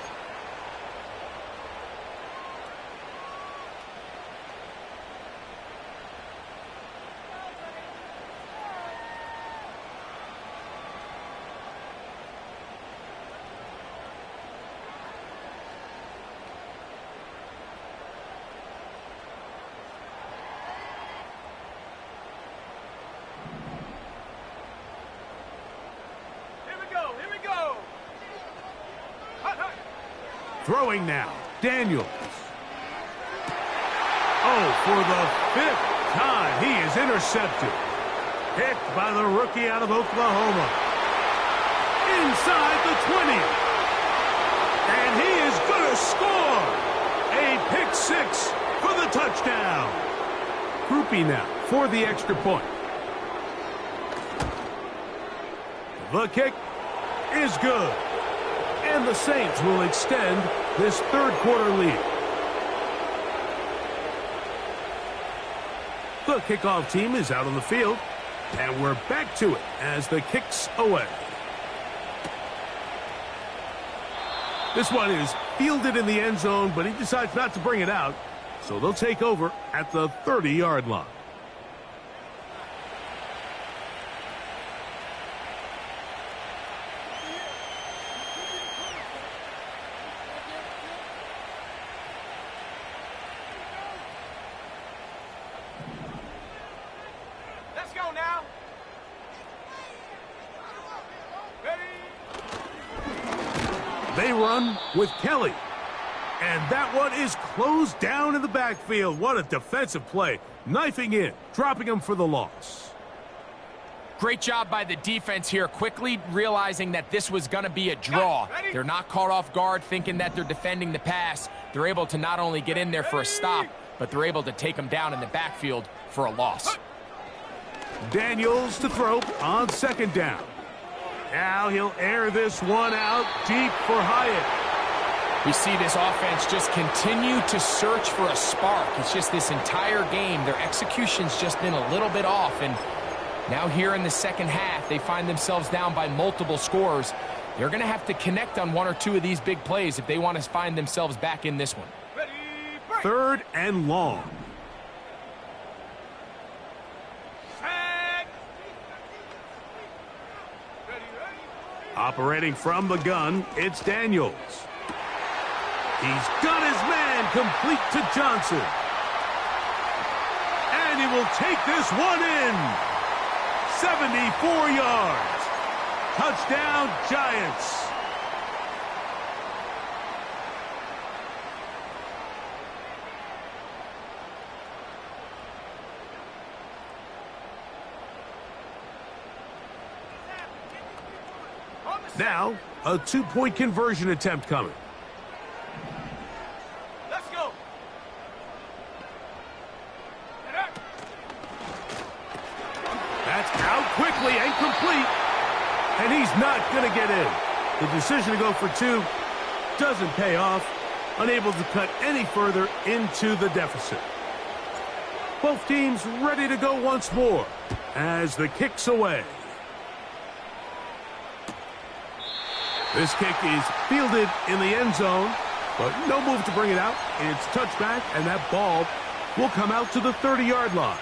Throwing now, Daniels. Oh, for the 5th time, he is intercepted. Picked by the rookie out of Oklahoma. Inside the 20. And he is going to score. A pick 6 for the touchdown. Groupie now for the extra point. The kick is good. And the Saints will extend this 3rd quarter lead. The kickoff team is out on the field, and we're back to it as the kick's away. This one is fielded in the end zone, but he decides not to bring it out, so they'll take over at the 30-yard line. They run with Kelly. And that one is closed down in the backfield. What a defensive play. Knifing in, dropping him for the loss. Great job by the defense here, quickly realizing that this was going to be a draw. They're not caught off guard thinking that they're defending the pass. They're able to not only get in there for a stop, but they're able to take him down in the backfield for a loss. Daniels to throw on 2nd down. Now he'll air this one out deep for Hyatt. We see this offense just continue to search for a spark. It's just this entire game, their execution's just been a little bit off. And now here in the second half, they find themselves down by multiple scores. They're going to have to connect on 1 or 2 of these big plays if they want to find themselves back in this one. 3rd and long. Operating from the gun, it's Daniels. He's got his man complete to Johnson. And he will take this one in. 74 yards. Touchdown, Giants. Now, a two-point conversion attempt coming. Let's go. That's out quickly and complete. And he's not going to get in. The decision to go for two doesn't pay off. Unable to cut any further into the deficit. Both teams ready to go once more as the kick's away. This kick is fielded in the end zone, but no move to bring it out. It's touchback, and that ball will come out to the 30-yard line.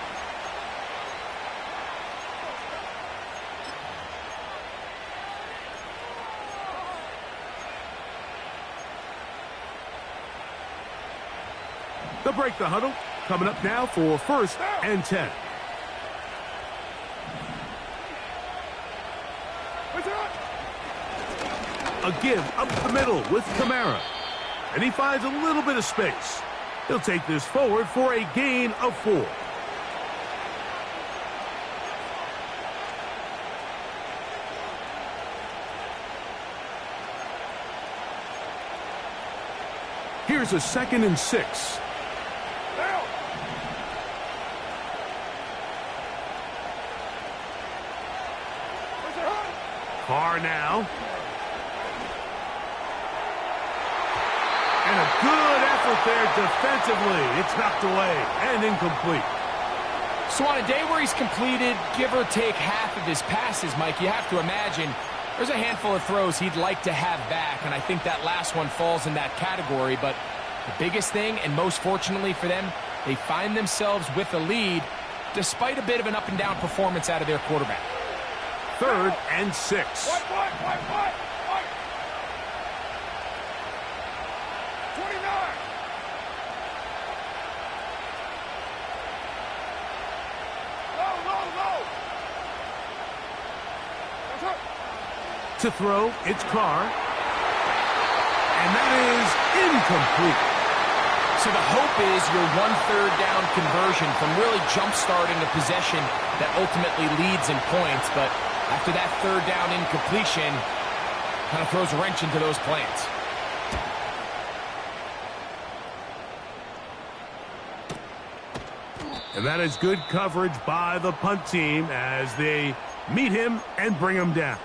They'll break the huddle. Coming up now for 1st and 10. A give up the middle with Kamara. And he finds a little bit of space. He'll take this forward for a gain of 4. Here's a 2nd and 6. Carr now. And a good effort there defensively. It's knocked away and incomplete. So on a day where he's completed, give or take half of his passes, Mike, you have to imagine there's a handful of throws he'd like to have back, and I think that last one falls in that category. But the biggest thing, and most fortunately for them, they find themselves with a lead despite a bit of an up-and-down performance out of their quarterback. 3rd and 6. White. 29. Low. To throw, it's Carr. And that is incomplete. So the hope is your 1/3 down conversion from really jump-starting a possession that ultimately leads in points. But after that 3rd down incompletion, kind of throws a wrench into those plans. And that is good coverage by the punt team as they meet him and bring him down.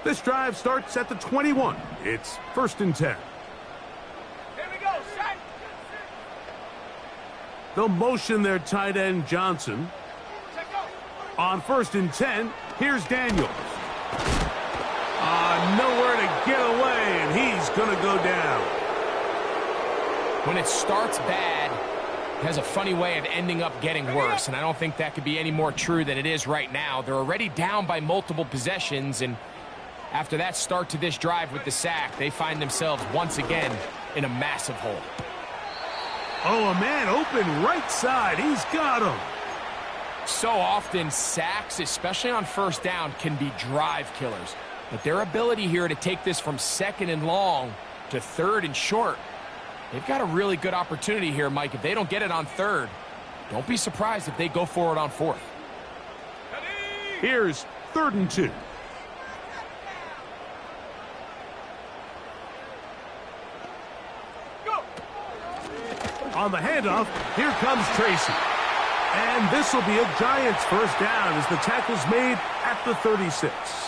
This drive starts at the 21. It's 1st and 10. Here we go. Set. They'll motion their tight end Johnson. Check go. On 1st and 10, here's Daniels. Nowhere to get away, and he's going to go down. When it starts bad, it has a funny way of ending up getting worse, and I don't think that could be any more true than it is right now. They're already down by multiple possessions, and after that start to this drive with the sack, they find themselves once again in a massive hole. Oh, a man open right side. He's got him. So often, sacks, especially on 1st down, can be drive killers. But their ability here to take this from 2nd and long to 3rd and short, they've got a really good opportunity here, Mike. If they don't get it on 3rd, don't be surprised if they go for it on 4th. Here's 3rd and 2. On the handoff, here comes Tracy. And this will be a Giants 1st down as the tackle's made at the 36.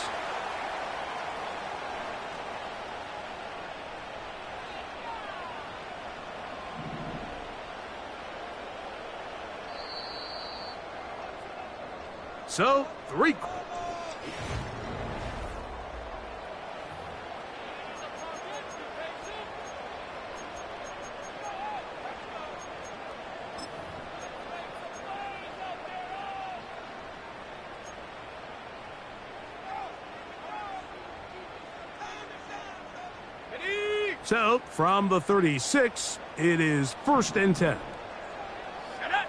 So, 3. So, from the 36, it is 1st and 10. Set up.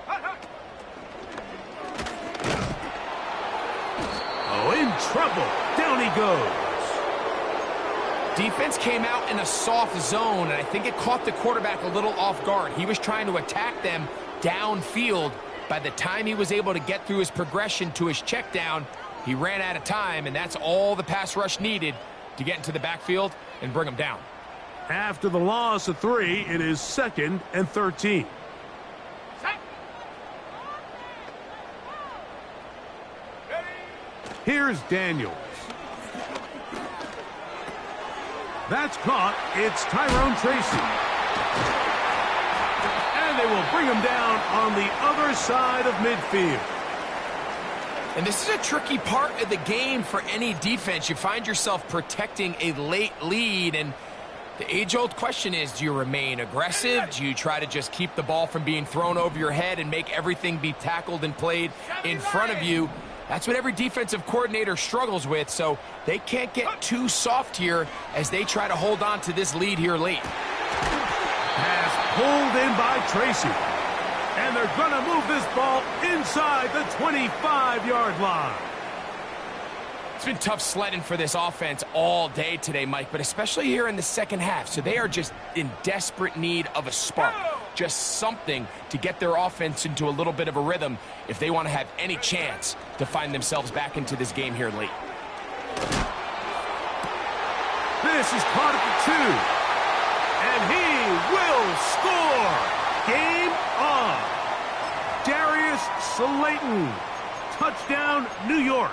Hut, hut. Oh, in trouble. Down he goes. Defense came out in a soft zone, and I think it caught the quarterback a little off guard. He was trying to attack them downfield. By the time he was able to get through his progression to his check down, he ran out of time, and that's all the pass rush needed to get into the backfield and bring him down. After the loss of 3, it is 2nd and 13. Set. Ready. Here's Daniels. That's caught. It's Tyrone Tracy. And they will bring him down on the other side of midfield. And this is a tricky part of the game for any defense. You find yourself protecting a late lead, and the age-old question is, do you remain aggressive? Do you try to just keep the ball from being thrown over your head and make everything be tackled and played in front of you? That's what every defensive coordinator struggles with, so they can't get too soft here as they try to hold on to this lead here late. Pass pulled in by Tracy. And they're going to move this ball inside the 25-yard line. It's been tough sledding for this offense all day today, Mike, but especially here in the second half. So they are just in desperate need of a spark, just something to get their offense into a little bit of a rhythm if they want to have any chance to find themselves back into this game here late. This is caught at the 2. And he will score. Game on. Darius Slayton. Touchdown, New York.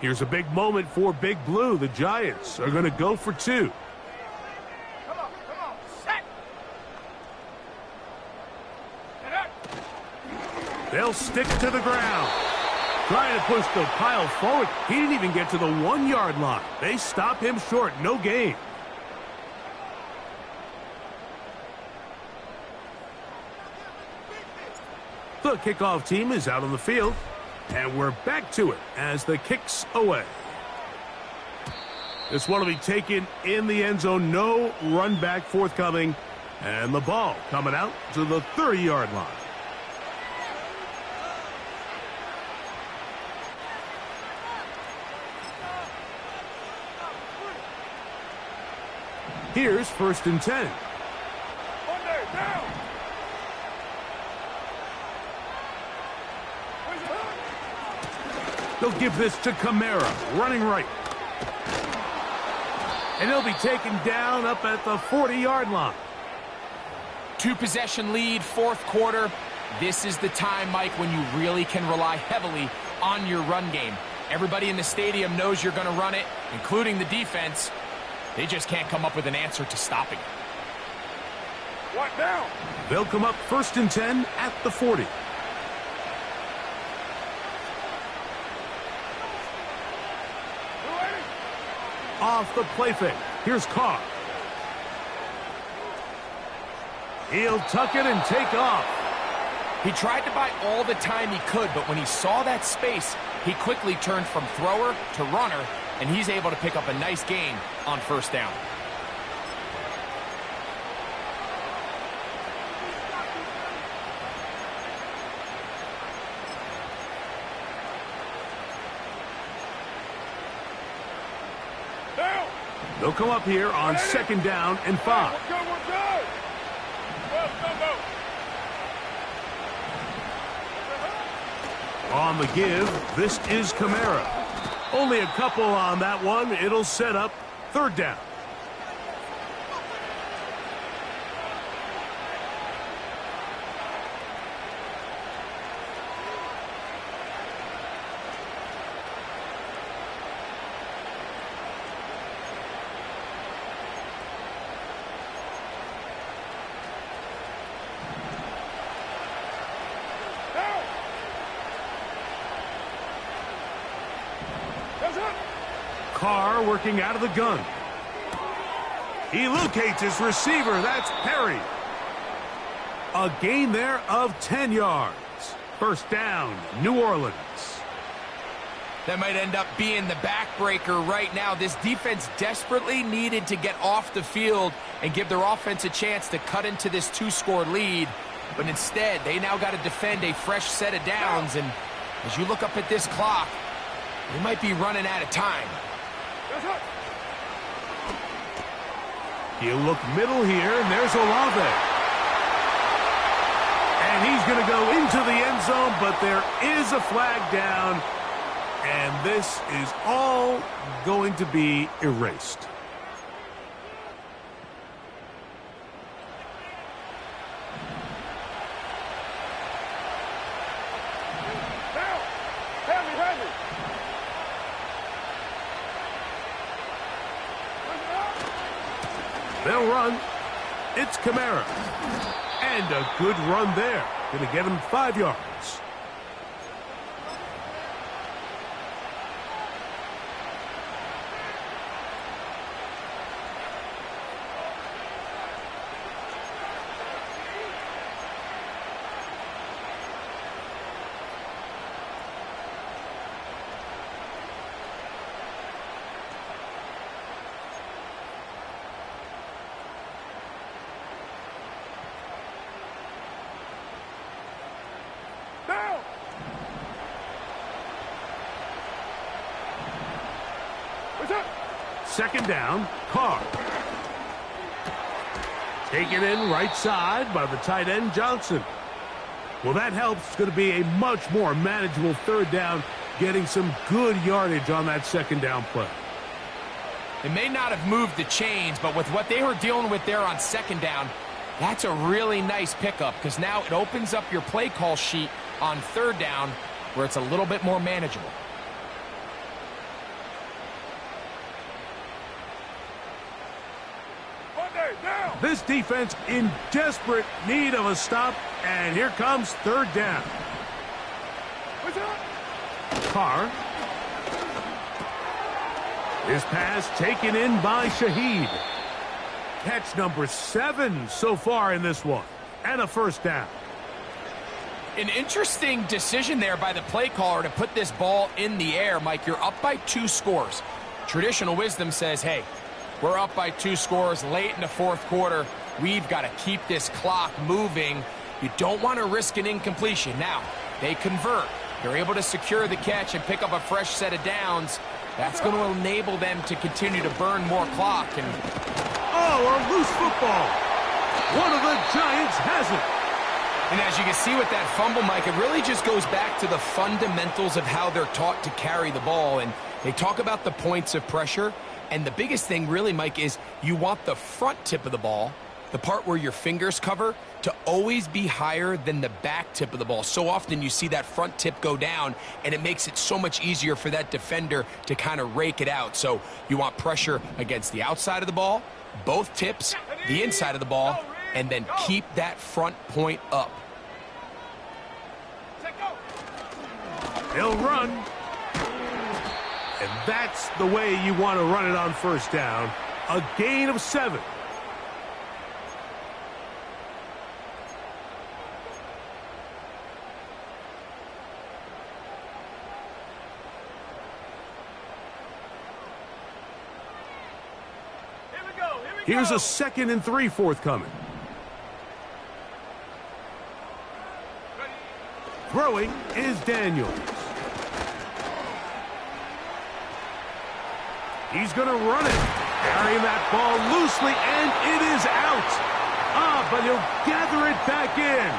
Here's a big moment for Big Blue. The Giants are going to go for 2. Come on, set. Set up. They'll stick to the ground. Trying to push the pile forward. He didn't even get to the 1-yard line. They stop him short. No gain. The kickoff team is out on the field. And we're back to it as the kick's away. This one will be taken in the end zone. No run back forthcoming. And the ball coming out to the 30-yard line. Here's 1st and 10. On there, down. Where's the hook? They'll give this to Kamara, running right. And he'll be taken down up at the 40-yard line. 2-possession lead, 4th quarter. This is the time, Mike, when you really can rely heavily on your run game. Everybody in the stadium knows you're going to run it, including the defense. They just can't come up with an answer to stopping it. What now? They'll come up 1st and 10 at the 40. Off the play fake. Here's Carr. He'll tuck it and take off. He tried to buy all the time he could, but when he saw that space, he quickly turned from thrower to runner, and he's able to pick up a nice gain on 1st down. They'll come up here on 2nd down and 5. We're good, we're good. Go. On the give, this is Kamara. Only a couple on that one. It'll set up 3rd down. Carr working out of the gun. He locates his receiver. That's Perry. A gain there of 10 yards. First down, New Orleans. That might end up being the backbreaker right now. This defense desperately needed to get off the field and give their offense a chance to cut into this 2-score lead. But instead, they now got to defend a fresh set of downs. And as you look up at this clock, they might be running out of time. You look middle here, and there's Olave. And he's going to go into the end zone, but there is a flag down. And this is all going to be erased. Down. Heavy. They'll run. It's Kamara. And a good run there. Going to get him 5 yards. Down. What's up? Second down, Carr. Taken in right side by the tight end, Johnson. Well, that helps. It's going to be a much more manageable third down, getting some good yardage on that second down play. It may not have moved the chains, but with what they were dealing with there on second down, that's a really nice pickup because now it opens up your play call sheet on third down where it's a little bit more manageable. Monday, down. This defense in desperate need of a stop, and here comes third down. What's up? Carr. His pass taken in by Shaheed. Catch number 7 so far in this one. And a first down. An interesting decision there by the play caller to put this ball in the air. Mike, you're up by 2 scores. Traditional wisdom says, hey, we're up by 2 scores late in the fourth quarter. We've got to keep this clock moving. You don't want to risk an incompletion. Now, they convert. They're able to secure the catch and pick up a fresh set of downs. That's going to enable them to continue to burn more clock. And oh, a loose football. One of the Giants has it. And as you can see with that fumble, Mike, it really just goes back to the fundamentals of how they're taught to carry the ball. And they talk about the points of pressure. And the biggest thing really, Mike, is you want the front tip of the ball, the part where your fingers cover, to always be higher than the back tip of the ball. So often you see that front tip go down, and it makes it so much easier for that defender to kind of rake it out. So you want pressure against the outside of the ball, both tips, the inside of the ball, and then keep that front point up. He'll run. And that's the way you want to run it on first down. A gain of 7. Here's a 2nd and 3 forthcoming. Throwing is Daniels. He's going to run it. Carrying that ball loosely, and it is out. But he'll gather it back in.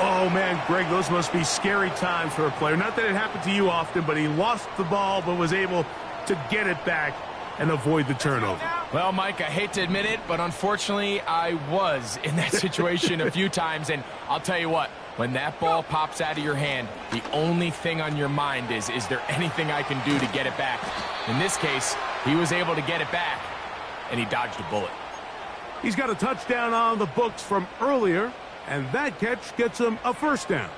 Oh, man, Greg, those must be scary times for a player. Not that it happened to you often, but he lost the ball but was able to get it back and avoid the turnover. Well, Mike, I hate to admit it, but unfortunately, I was in that situation a few times. And I'll tell you what, when that ball pops out of your hand, the only thing on your mind is there anything I can do to get it back? In this case, he was able to get it back, and he dodged a bullet. He's got a touchdown on the books from earlier, and that catch gets him a first down.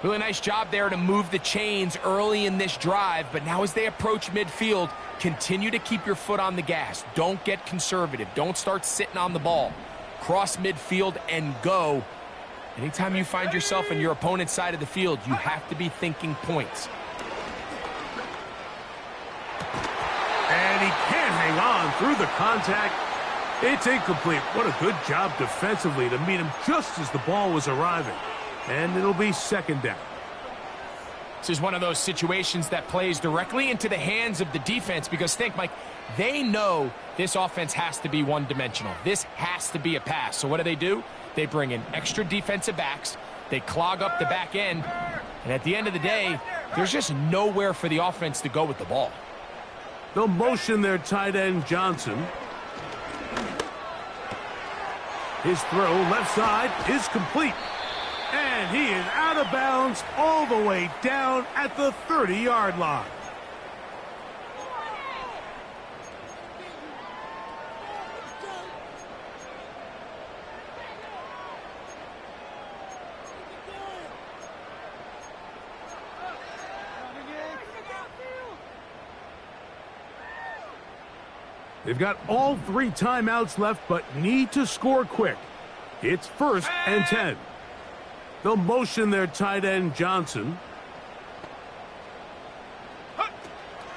Really nice job there to move the chains early in this drive, but now as they approach midfield, continue to keep your foot on the gas. Don't get conservative. Don't start sitting on the ball. Cross midfield and go. Anytime you find yourself on your opponent's side of the field, you have to be thinking points. And he can't hang on through the contact. It's incomplete. What a good job defensively to meet him just as the ball was arriving. And it'll be second down. This is one of those situations that plays directly into the hands of the defense because think, Mike, they know this offense has to be one-dimensional. This has to be a pass. So what do? They bring in extra defensive backs. They clog up the back end. And at the end of the day, there's just nowhere for the offense to go with the ball. They'll motion their tight end, Johnson. His throw left side is complete. And he is out of bounds all the way down at the 30-yard line. They've got all 3 timeouts left, but need to score quick. It's 1st and 10. They'll motion their tight end, Johnson.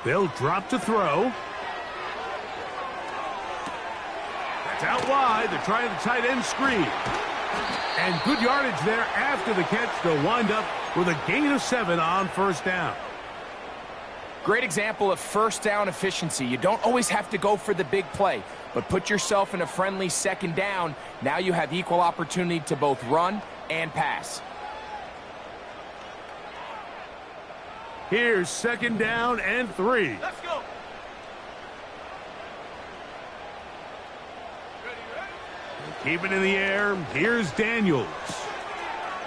They'll drop to throw. That's out wide. They're trying the tight end screen. And good yardage there after the catch. They'll wind up with a gain of 7 on first down. Great example of first down efficiency. You don't always have to go for the big play, but put yourself in a friendly second down. Now you have equal opportunity to both run and pass. Here's second down and 3. Let's go. Keep it in the air. Here's Daniels.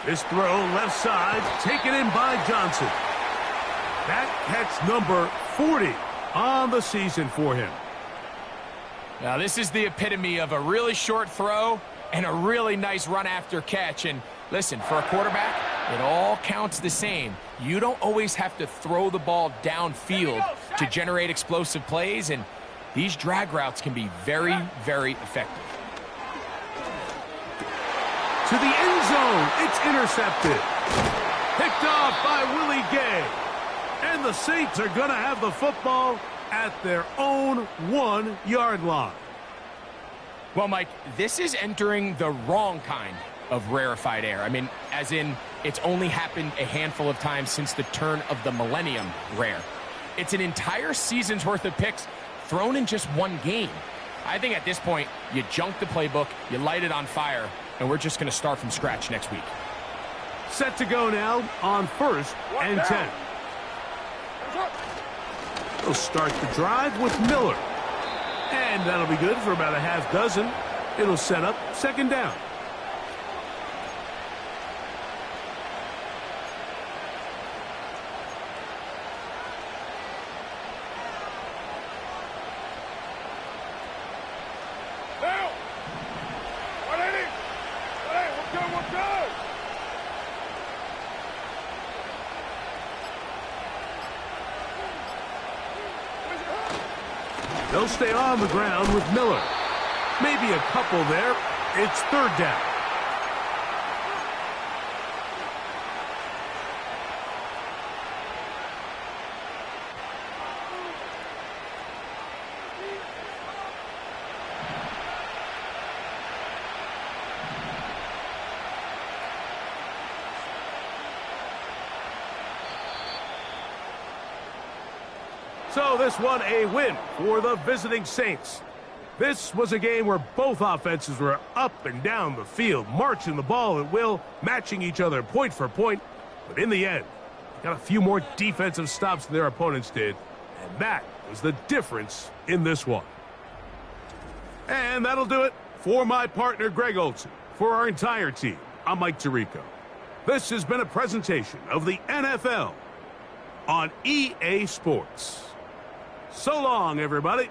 This throw left side, taken in by Johnson. That catch number 40 on the season for him. Now this is the epitome of a really short throw and a really nice run after catch. And listen, for a quarterback, it all counts the same. You don't always have to throw the ball downfield to generate explosive plays, and these drag routes can be very, very effective. To the end zone, it's intercepted. Picked off by Willie Gay. And the Saints are going to have the football at their own 1-yard line. Well, Mike, this is entering the wrong kind of rarefied air. I mean, as in, it's only happened a handful of times since the turn of the millennium rare. It's an entire season's worth of picks thrown in just one game. I think at this point, you junk the playbook, you light it on fire, and we're just going to start from scratch next week. Set to go now on 1st and 10. They'll start the drive with Miller. And that'll be good for about a half dozen. It'll set up second down. Now! 180! 180! We're good! They'll stay on the ground with Miller. Maybe a couple there. It's third down. So this one a win for the visiting Saints. This was a game where both offenses were up and down the field, marching the ball at will, matching each other point for point. But in the end, they got a few more defensive stops than their opponents did. And that was the difference in this one. And that'll do it for my partner, Greg Olson. For our entire team, I'm Mike Tirico. This has been a presentation of the NFL on EA Sports. So long, everybody.